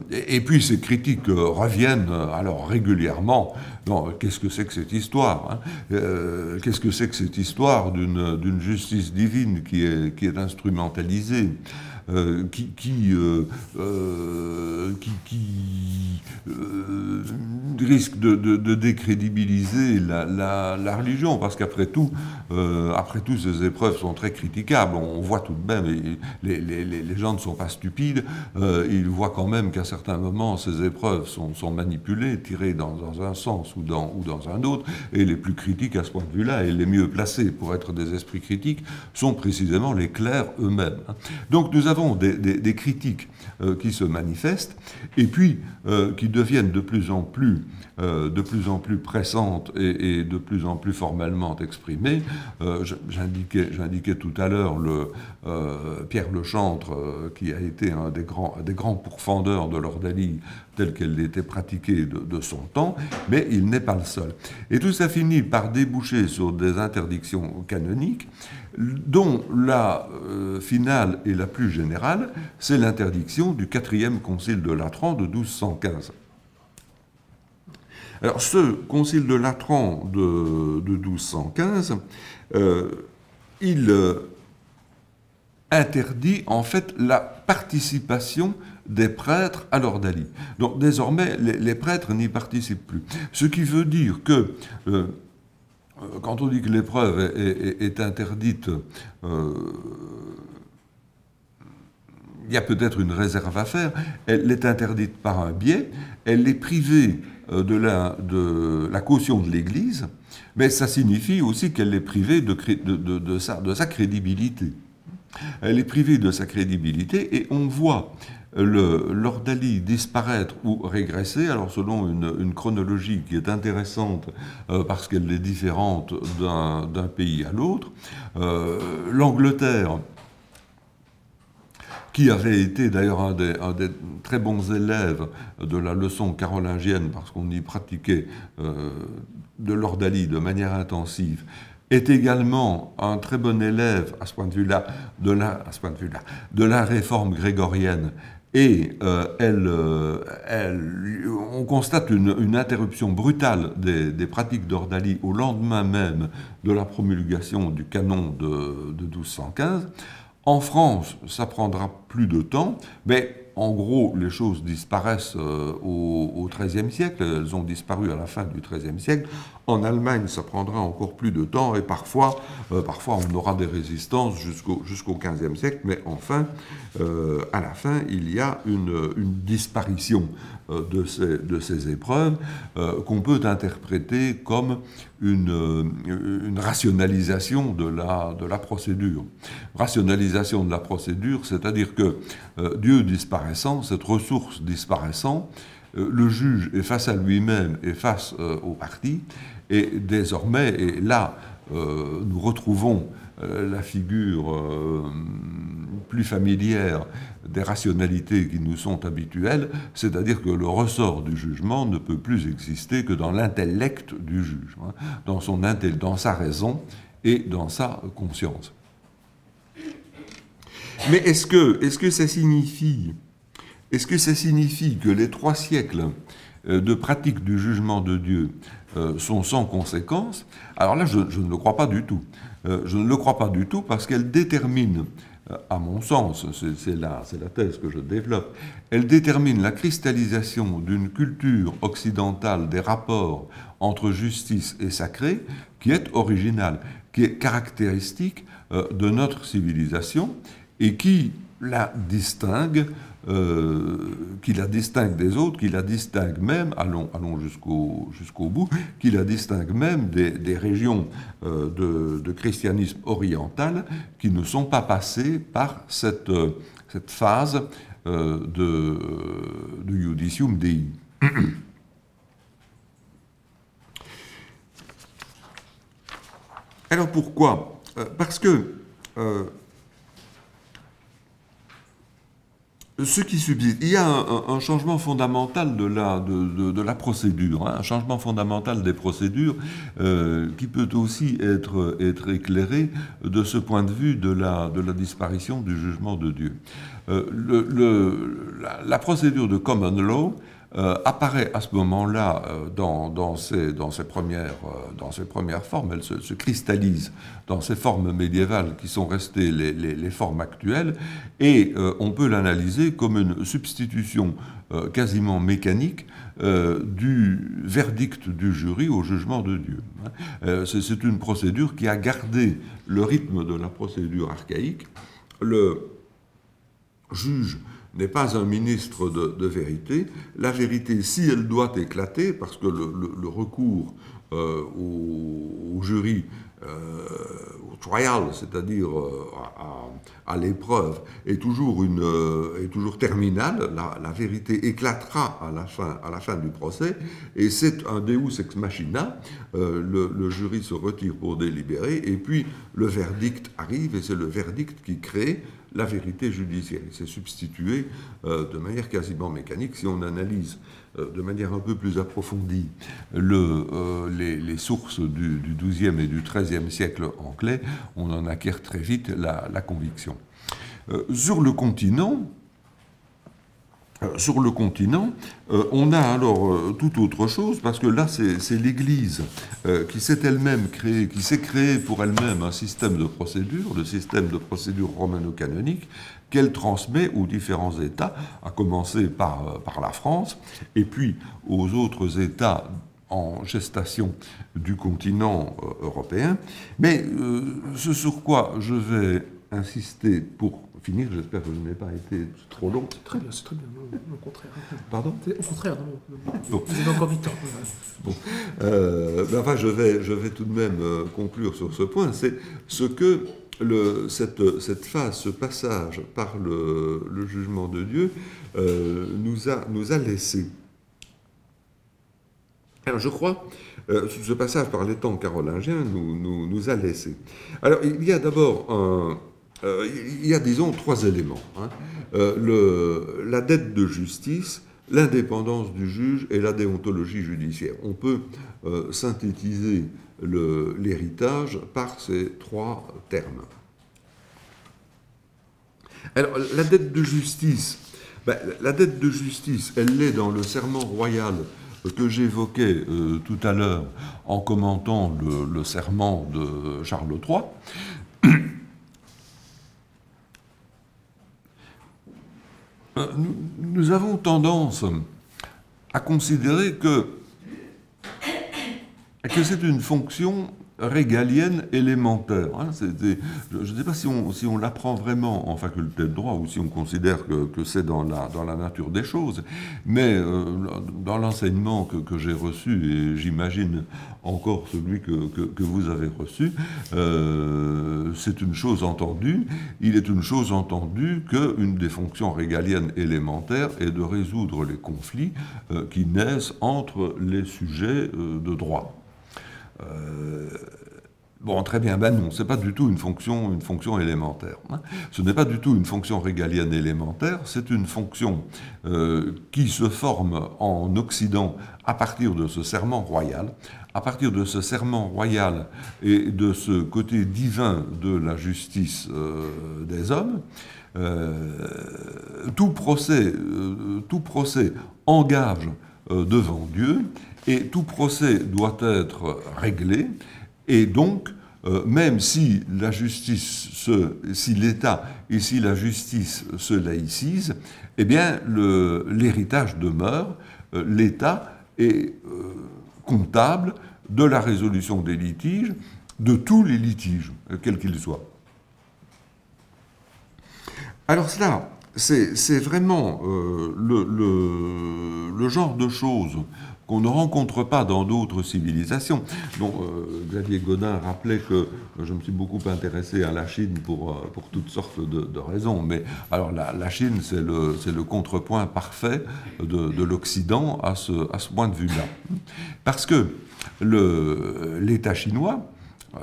Et puis ces critiques reviennent alors régulièrement. Non, qu'est-ce que c'est que cette histoire, hein? Qu'est-ce que c'est que cette histoire d'une justice divine qui est instrumentalisée, qui risque de décrédibiliser la religion, parce qu'après tout, ces épreuves sont très critiquables. On voit tout de même, les gens ne sont pas stupides, ils voient quand même qu'à certains moments, ces épreuves sont manipulées, tirées dans un sens ou dans un autre, et les plus critiques à ce point de vue-là, et les mieux placés pour être des esprits critiques, sont précisément les clercs eux-mêmes. Donc nous avons des critiques qui se manifestent, et puis qui deviennent de plus en plus pressantes et de plus en plus formellement exprimées. J'indiquais tout à l'heure Pierre Lechantre, qui a été un des grands pourfendeurs de l'ordalie telle qu'elle était pratiquée de son temps, mais il n'est pas le seul. Et tout ça finit par déboucher sur des interdictions canoniques, dont la finale et la plus générale, c'est l'interdiction du 4e concile de Latran de 1215. Alors, ce concile de Latran de 1215, il interdit en fait la participation des prêtres à l'ordalie. Donc, désormais, les prêtres n'y participent plus. Ce qui veut dire que quand on dit que l'épreuve est interdite, il y a peut-être une réserve à faire. Elle est interdite par un biais, elle est privée de la caution de l'Église, mais ça signifie aussi qu'elle est privée de sa crédibilité. Elle est privée de sa crédibilité, et on voit l'ordalie disparaître ou régresser, alors selon une chronologie qui est intéressante parce qu'elle est différente d'un pays à l'autre. L'Angleterre, qui avait été d'ailleurs un des très bons élèves de la leçon carolingienne, parce qu'on y pratiquait de l'ordalie de manière intensive, est également un très bon élève, à ce point de vue-là, de la réforme grégorienne. Et on constate une interruption brutale des pratiques d'ordalie au lendemain même de la promulgation du canon de 1215. En France, ça prendra plus de temps, mais en gros, les choses disparaissent au XIIIe siècle. Elles ont disparu à la fin du XIIIe siècle. En Allemagne, ça prendra encore plus de temps et parfois on aura des résistances jusqu'au XVe siècle. Mais enfin, à la fin, il y a une disparition de ces épreuves qu'on peut interpréter comme une rationalisation de la procédure. Rationalisation de la procédure, c'est-à-dire que Dieu disparaissant, cette ressource disparaissant, le juge est face à lui-même et face aux parties, et désormais, et là, nous retrouvons la figure plus familière des rationalités qui nous sont habituelles, c'est-à-dire que le ressort du jugement ne peut plus exister que dans l'intellect du juge, hein, dans sa raison et dans sa conscience. Mais est-ce que ça signifie que les 3 siècles de pratique du jugement de Dieu sont sans conséquence? Alors là, je ne le crois pas du tout. Je ne le crois pas du tout parce qu'elle détermine, à mon sens, c'est la thèse que je développe, elle détermine la cristallisation d'une culture occidentale des rapports entre justice et sacré qui est originale, qui est caractéristique de notre civilisation et qui la distingue des autres, qui la distingue même, allons jusqu'au bout, qui la distingue même des régions de christianisme oriental qui ne sont pas passées par cette phase de Judicium Dei. Alors pourquoi? Parce que ce qui subsiste, il y a un changement fondamental de la procédure, hein, un changement fondamental des procédures qui peut aussi être éclairé de ce point de vue de la disparition du jugement de Dieu. La procédure de common law apparaît à ce moment-là dans ses premières formes. Elle se cristallise dans ces formes médiévales qui sont restées les formes actuelles, et on peut l'analyser comme une substitution quasiment mécanique du verdict du jury au jugement de Dieu. C'est une procédure qui a gardé le rythme de la procédure archaïque. Le juge n'est pas un ministre de vérité. La vérité, si elle doit éclater, parce que le recours au jury, au trial, c'est-à-dire à l'épreuve, est toujours terminale, la vérité éclatera à la fin du procès, et c'est un deus ex machina, le jury se retire pour délibérer, et puis le verdict arrive, et c'est le verdict qui crée la vérité judiciaire. Il s'est substitué de manière quasiment mécanique. Si on analyse de manière un peu plus approfondie les sources du XIIe et du XIIIe siècle anglais, on en acquiert très vite la conviction. Sur le continent, on a alors tout autre chose, parce que là, c'est l'Église qui s'est elle-même créée, qui s'est créée pour elle-même un système de procédure, le système de procédure romano-canonique, qu'elle transmet aux différents États, à commencer par la France, et puis aux autres États en gestation du continent européen. Mais ce sur quoi je vais insister pour finir, j'espère que je n'ai pas été trop long. C'est très bien, non, au contraire. Pardon ? Au contraire, non. Bon. Vous avez encore du temps. Bon. Enfin, je vais tout de même conclure sur ce point. C'est ce que cette phase, ce passage par le jugement de Dieu nous a laissé. Alors, je crois, ce passage par les temps carolingiens nous a laissé. Alors, il y a d'abord disons, 3 éléments. Hein. La dette de justice, l'indépendance du juge et la déontologie judiciaire. On peut synthétiser l'héritage par ces 3 termes. Alors, la dette de justice, elle l'est dans le serment royal que j'évoquais tout à l'heure en commentant le serment de Charles III. nous avons tendance à considérer que c'est une fonction régalienne élémentaire. Hein. Je ne sais pas si on l'apprend vraiment en faculté de droit ou si on considère que c'est dans la nature des choses, mais dans l'enseignement que j'ai reçu, et j'imagine encore celui que vous avez reçu, c'est une chose entendue. Il est une chose entendue qu'une des fonctions régaliennes élémentaires est de résoudre les conflits qui naissent entre les sujets de droit. Bon, très bien, ben non, ce n'est pas du tout une fonction élémentaire. Hein. Ce n'est pas du tout une fonction régalienne élémentaire, c'est une fonction qui se forme en Occident à partir de ce serment royal. À partir de ce serment royal et de ce côté divin de la justice des hommes, tout procès engage devant Dieu, et tout procès doit être réglé, et donc, même si la justice, si l'État et si la justice se laïcisent, eh bien, l'héritage demeure, l'État est comptable de la résolution des litiges, de tous les litiges, quels qu'ils soient. Alors cela, c'est vraiment le genre de choses qu'on ne rencontre pas dans d'autres civilisations. Bon, Xavier Godin rappelait que je me suis beaucoup intéressé à la Chine pour toutes sortes de raisons, mais alors la Chine, c'est le contrepoint parfait de l'Occident à ce point de vue-là. Parce que l'État chinois,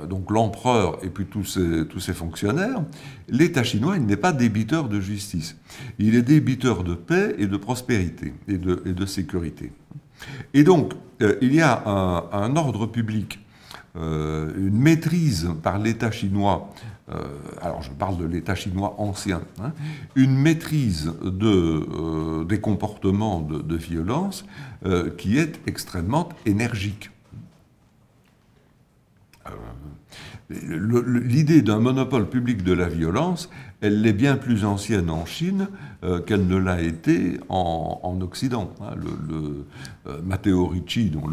donc l'empereur et puis tous ses fonctionnaires, l'État chinois, il n'est pas débiteur de justice. Il est débiteur de paix et de prospérité et de sécurité. Et donc, il y a un ordre public, une maîtrise par l'État chinois, alors je parle de l'État chinois ancien, hein, une maîtrise des comportements de violence qui est extrêmement énergique. L'idée d'un monopole public de la violence, elle est bien plus ancienne en Chine qu'elle ne l'a été en Occident. Hein. Matteo Ricci, dont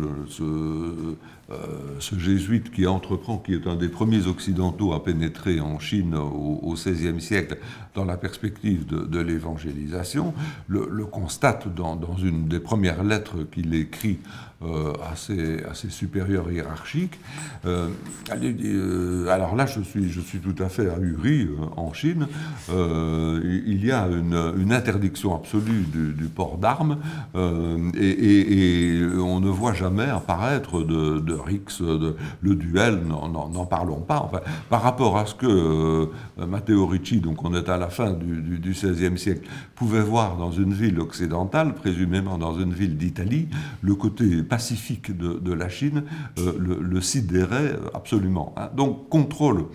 ce jésuite qui entreprend, qui est un des premiers occidentaux à pénétrer en Chine au XVIe siècle dans la perspective de l'évangélisation, le constate dans une des premières lettres qu'il écrit à ses supérieurs hiérarchiques. Alors là, je suis tout à fait ahuri en Chine. Il y a une interdiction absolue du port d'armes et on ne voit jamais apparaître de rixes, le duel, n'en parlons pas. Enfin, par rapport à ce que Matteo Ricci, donc on est à la fin du XVIe siècle, pouvait voir dans une ville occidentale, présumément dans une ville d'Italie, le côté pacifique de la Chine le sidérait absolument. Hein. Donc contrôle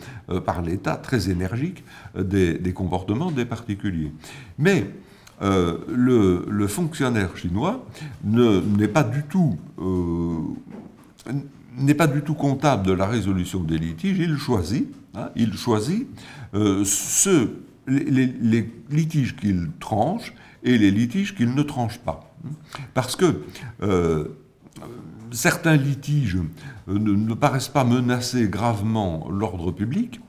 par l'État très énergique des comportements des particuliers. Mais le fonctionnaire chinois n'est pas du tout comptable de la résolution des litiges. Il choisit les litiges qu'il tranche et les litiges qu'il ne tranche pas. Parce que certains litiges ne paraissent pas menacer gravement l'ordre public,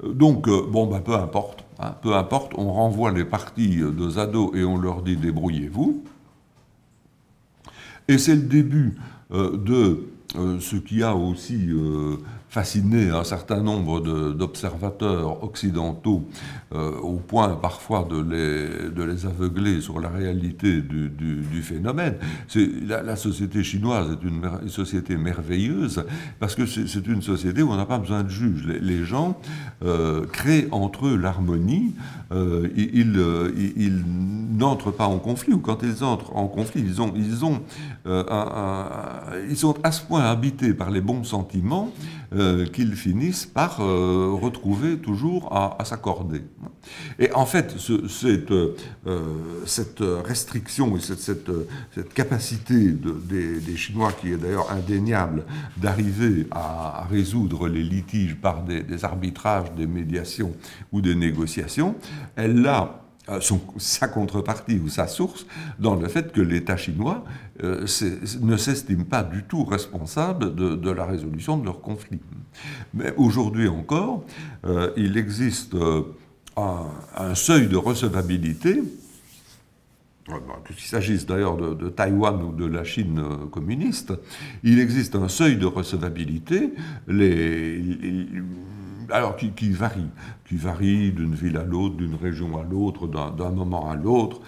donc peu importe. Hein, peu importe, on renvoie les parties de Zado et on leur dit « débrouillez-vous ». Et c'est le début de ce qui a aussi fasciné un certain nombre d'observateurs occidentaux au point parfois de les aveugler sur la réalité du phénomène. La société chinoise est une société merveilleuse parce que c'est une société où on n'a pas besoin de juge. Les gens créent entre eux l'harmonie, ils n'entrent pas en conflit, ou quand ils entrent en conflit, ils sont à ce point habités par les bons sentiments qu'ils finissent par retrouver toujours à s'accorder. Et en fait, cette restriction et cette capacité des Chinois, qui est d'ailleurs indéniable, d'arriver à résoudre les litiges par des arbitrages, des médiations ou des négociations, elle l'a sa contrepartie ou sa source dans le fait que l'État chinois ne s'estime pas du tout responsable de la résolution de leur conflit. Mais aujourd'hui encore, il existe un seuil de recevabilité, qu'il s'agisse d'ailleurs de Taïwan ou de la Chine communiste, il existe un seuil de recevabilité alors qui varie d'une ville à l'autre, d'une région à l'autre, d'un moment à l'autre.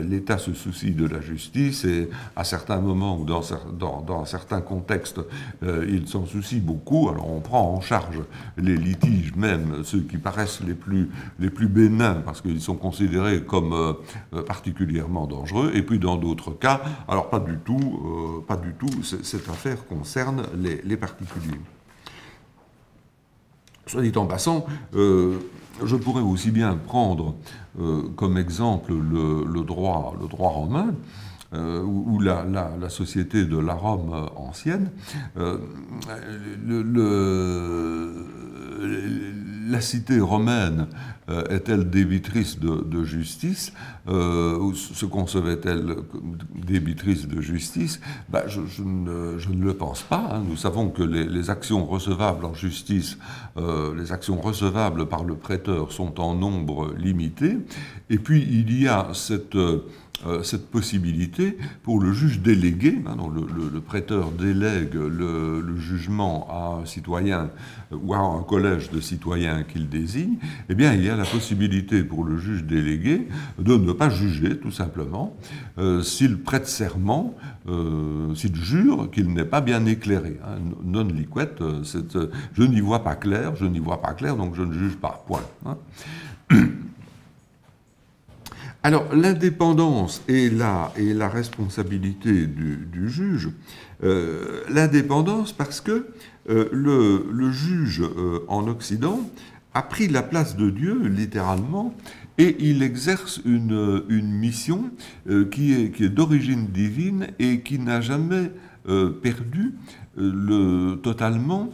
L'État se soucie de la justice et à certains moments ou dans certains contextes, il s'en soucie beaucoup. Alors on prend en charge les litiges, même ceux qui paraissent les plus bénins, parce qu'ils sont considérés comme particulièrement dangereux. Et puis dans d'autres cas, alors pas du tout, cette affaire concerne les particuliers. Soit dit en passant, je pourrais aussi bien prendre comme exemple le droit romain, ou la société de la Rome ancienne. La cité romaine est-elle débitrice de justice, ou se concevait-elle débitrice de justice? Je ne le pense pas. Hein. Nous savons que les actions recevables en justice, les actions recevables par le prêteur sont en nombre limité, et puis il y a cette possibilité pour le juge délégué, hein, donc le prêteur délègue le jugement à un citoyen ou à un collège de citoyens qu'il désigne, eh bien il y a la possibilité pour le juge délégué de ne pas juger tout simplement s'il prête serment, s'il jure qu'il n'est pas bien éclairé. Hein, non liquet, je n'y vois pas clair, donc je ne juge pas, point. Hein. Alors, l'indépendance et la responsabilité du juge, l'indépendance parce que le juge en Occident a pris la place de Dieu, littéralement, et il exerce une mission qui est d'origine divine et qui n'a jamais perdu totalement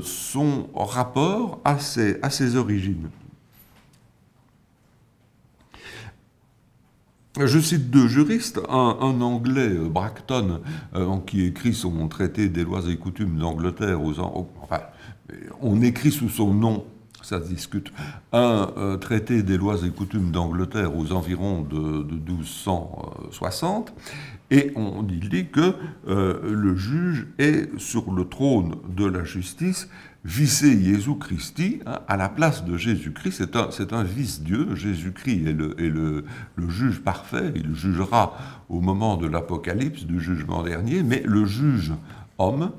son rapport à ses origines. Je cite deux juristes, un anglais, Bracton, qui écrit son traité des lois et coutumes d'Angleterre, enfin, on écrit sous son nom, ça se discute, un traité des lois et coutumes d'Angleterre aux environs de 1260, et il dit que le juge est sur le trône de la justice, vice Jésus Christi, hein, à la place de Jésus-Christ. C'est un vice-dieu. Jésus-Christ est le juge parfait. Il jugera au moment de l'Apocalypse, du jugement dernier, mais le juge homme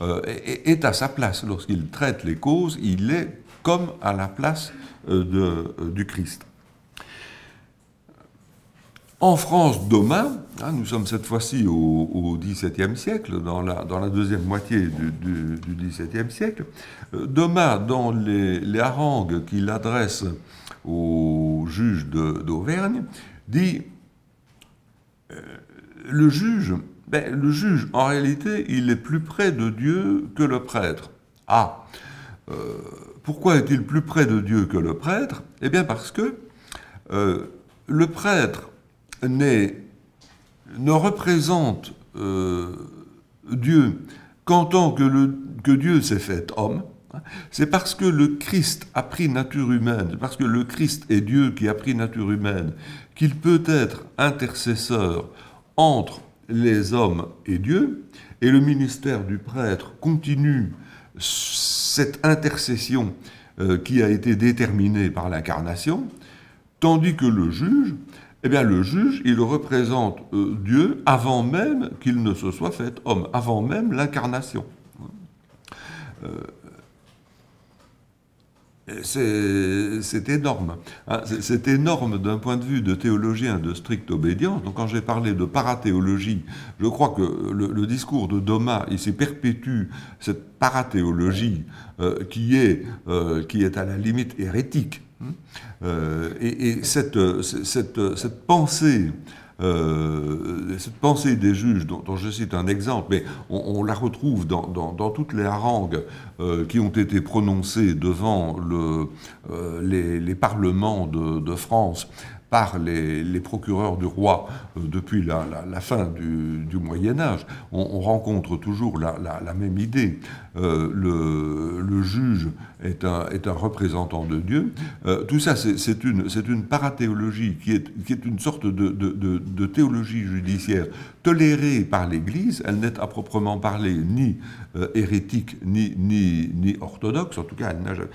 est à sa place. Lorsqu'il traite les causes, il est comme à la place du Christ. En France, Domain, hein, nous sommes cette fois-ci au XVIIe siècle, dans la deuxième moitié du XVIIe siècle, Domain, dans les harangues qu'il adresse au juge d'Auvergne, dit le juge, en réalité, il est plus près de Dieu que le prêtre. Ah, pourquoi est-il plus près de Dieu que le prêtre? Eh bien parce que le prêtre ne représente Dieu qu'en tant que Dieu s'est fait homme. C'est parce que le Christ a pris nature humaine, c'est parce que le Christ est Dieu qui a pris nature humaine, qu'il peut être intercesseur entre les hommes et Dieu, et le ministère du prêtre continue cette intercession qui a été déterminée par l'incarnation, tandis que le juge, eh bien, le juge, il représente Dieu avant même qu'il ne se soit fait homme, avant même l'incarnation. C'est énorme. Hein, c'est énorme d'un point de vue de théologien de stricte obédience. Donc, quand j'ai parlé de parathéologie, je crois que le discours de Domain, il s'est perpétue cette parathéologie qui est à la limite hérétique. Et cette pensée cette pensée des juges, dont je cite un exemple, mais on la retrouve dans toutes les harangues qui ont été prononcées devant les parlements de France par les procureurs du roi depuis la fin du Moyen-Âge. On rencontre toujours la même idée. Le juge est un représentant de Dieu. Tout ça, c'est une parathéologie qui est une sorte de théologie judiciaire tolérée par l'Église. Elle n'est à proprement parler ni hérétique ni orthodoxe. En tout cas, elle n'a jamais...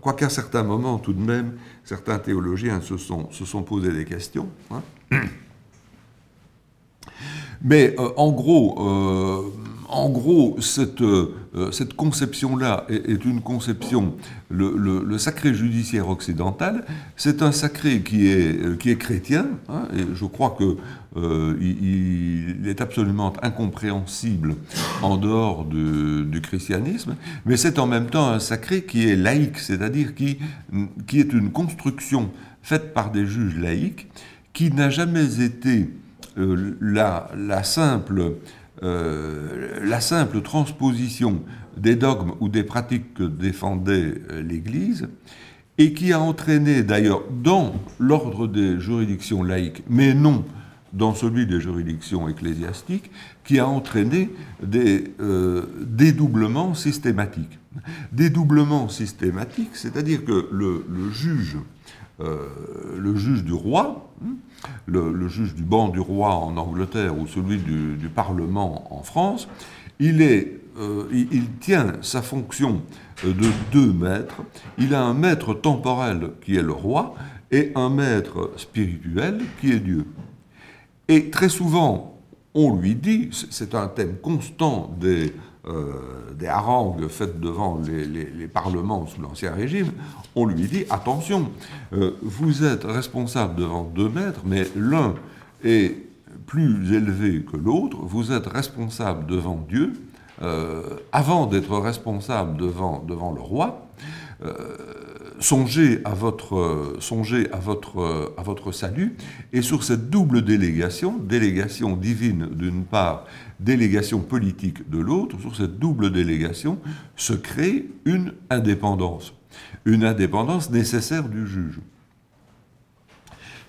Quoiqu'à certains moments, tout de même, certains théologiens se sont posé des questions. Hein. Mais en gros, cette conception-là est une conception, le sacré judiciaire occidental, c'est un sacré qui est chrétien, hein, et je crois qu'il est absolument incompréhensible en dehors du christianisme, mais c'est en même temps un sacré qui est laïque, c'est-à-dire qui est une construction faite par des juges laïcs, qui n'a jamais été la simple transposition des dogmes ou des pratiques que défendait l'Église, et qui a entraîné d'ailleurs dans l'ordre des juridictions laïques, mais non dans celui des juridictions ecclésiastiques, qui a entraîné des dédoublements systématiques. Dédoublements systématiques, c'est-à-dire que le juge du roi, le juge du banc du roi en Angleterre ou celui du Parlement en France, il tient sa fonction de deux maîtres. Il a un maître temporel qui est le roi et un maître spirituel qui est Dieu. Et très souvent, on lui dit, c'est un thème constant des harangues faites devant les parlements sous l'Ancien Régime, on lui dit, attention, vous êtes responsable devant deux maîtres, mais l'un est plus élevé que l'autre, vous êtes responsable devant Dieu, avant d'être responsable devant le roi, songez à votre salut, et sur cette double délégation divine d'une part, délégation politique de l'autre, sur cette double délégation se crée une indépendance nécessaire du juge,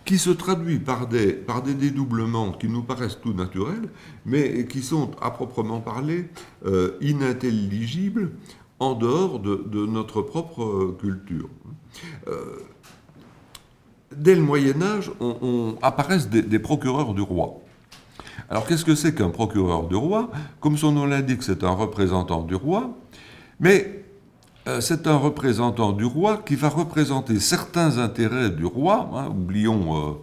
qui se traduit par des dédoublements qui nous paraissent tout naturels, mais qui sont, à proprement parler, inintelligibles en dehors de notre propre culture. Dès le Moyen-Âge, apparaissent des procureurs du roi. Alors, qu'est-ce que c'est qu'un procureur du roi? Comme son nom l'indique, c'est un représentant du roi, mais c'est un représentant du roi qui va représenter certains intérêts du roi. Hein, oublions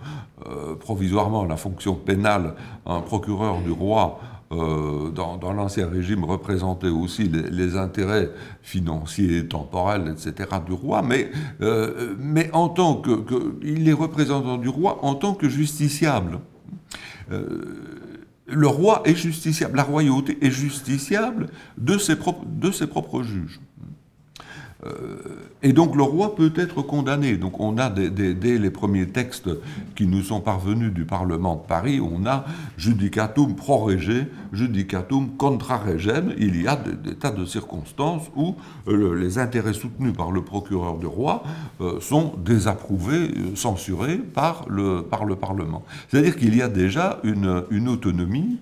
provisoirement la fonction pénale. Un procureur du roi, dans l'Ancien Régime, représentait aussi les intérêts financiers, temporels, etc. du roi, mais en tant il est représentant du roi en tant que justiciable. Le roi est justiciable, la royauté est justiciable de ses propres juges. Et donc le roi peut être condamné. Donc on a dès les premiers textes qui nous sont parvenus du Parlement de Paris, on a judicatum pro rege, judicatum contra regem. Il y a des tas de circonstances où les intérêts soutenus par le procureur du roi sont désapprouvés, censurés par le Parlement. C'est-à-dire qu'il y a déjà une autonomie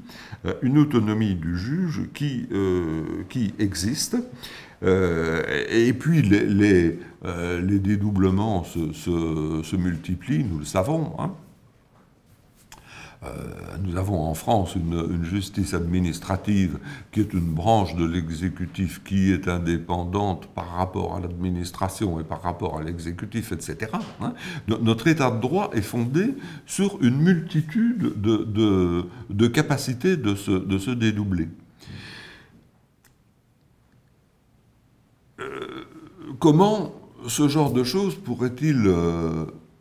du juge qui existe. Et puis les dédoublements se multiplient, nous le savons. Hein. Nous avons en France une justice administrative qui est une branche de l'exécutif qui est indépendante par rapport à l'administration et par rapport à l'exécutif, etc. Hein. Notre état de droit est fondé sur une multitude de capacités de se dédoubler. Comment ce genre de choses pourrait-il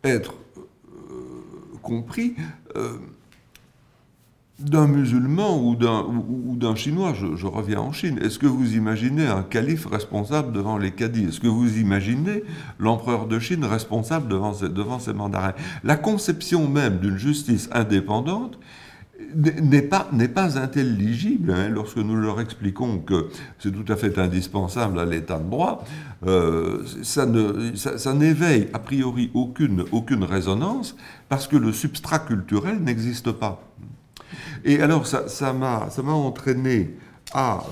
être compris? d'un musulman ou d'un chinois, je reviens en Chine. Est-ce que vous imaginez un calife responsable devant les cadis? Est-ce que vous imaginez l'empereur de Chine responsable devant ses mandarins? La conception même d'une justice indépendante n'est pas intelligible, hein, lorsque nous leur expliquons que c'est tout à fait indispensable à l'état de droit. Ça n'éveille a priori aucune résonance parce que le substrat culturel n'existe pas. Et alors ça m'a entraîné à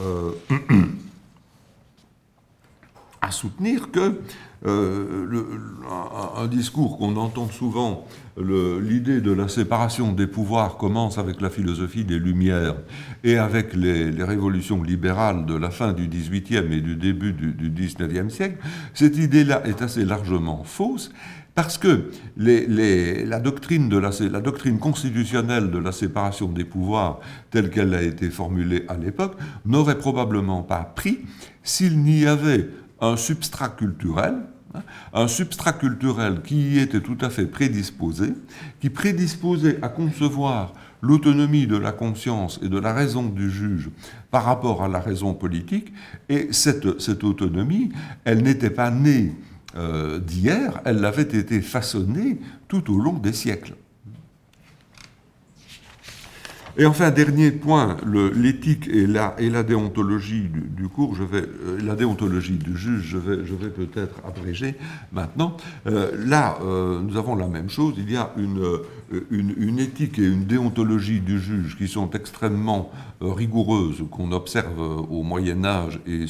soutenir que un discours qu'on entend souvent, l'idée de la séparation des pouvoirs commence avec la philosophie des Lumières et avec les révolutions libérales de la fin du XVIIIe et du début du XIXe siècle. Cette idée-là est assez largement fausse parce que la doctrine constitutionnelle de la séparation des pouvoirs, telle qu'elle a été formulée à l'époque, n'aurait probablement pas pris s'il n'y avait un substrat culturel qui y était tout à fait prédisposé, qui prédisposait à concevoir l'autonomie de la conscience et de la raison du juge par rapport à la raison politique, et cette autonomie, elle n'était pas née d'hier, elle avait été façonnée tout au long des siècles. Et enfin, dernier point, l'éthique et la déontologie du cours, la déontologie du juge, je vais peut-être abréger maintenant. Là, nous avons la même chose, il y a une éthique et une déontologie du juge qui sont extrêmement rigoureuses, qu'on observe au Moyen-Âge et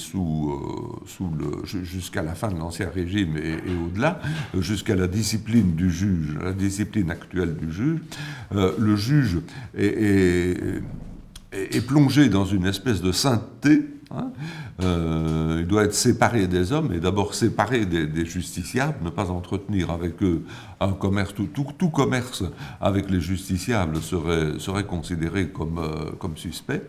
jusqu'à la fin de l'Ancien Régime et au-delà, jusqu'à la discipline du juge, la discipline actuelle du juge. Le juge est plongé dans une espèce de sainteté. Hein. Il doit être séparé des hommes et d'abord séparé des justiciables, ne pas entretenir avec eux un commerce. Tout commerce avec les justiciables serait considéré comme suspect,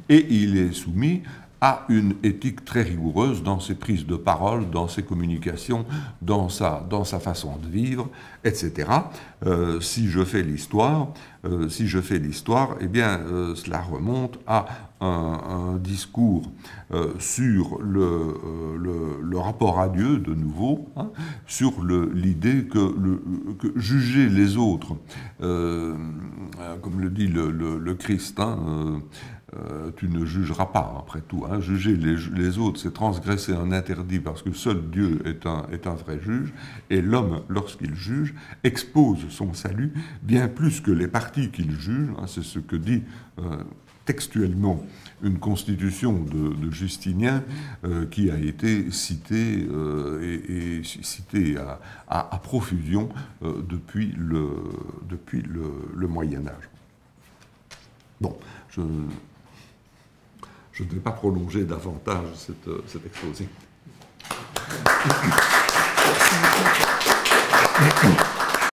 et il est soumis à une éthique très rigoureuse dans ses prises de parole, dans ses communications, dans sa façon de vivre, etc. Si je fais l'histoire, eh bien, cela remonte à un discours sur le rapport à Dieu, de nouveau, hein, sur l'idée que juger les autres, comme le dit le Christ, hein, tu ne jugeras pas, après tout. Hein. Juger les autres, c'est transgresser un interdit parce que seul Dieu est un vrai juge, et l'homme, lorsqu'il juge, expose son salut bien plus que les parties qu'il juge. Hein. C'est ce que dit textuellement une constitution de Justinien qui a été citée et citée à profusion depuis le Moyen-Âge. Bon, je ne vais pas prolonger davantage cet exposé.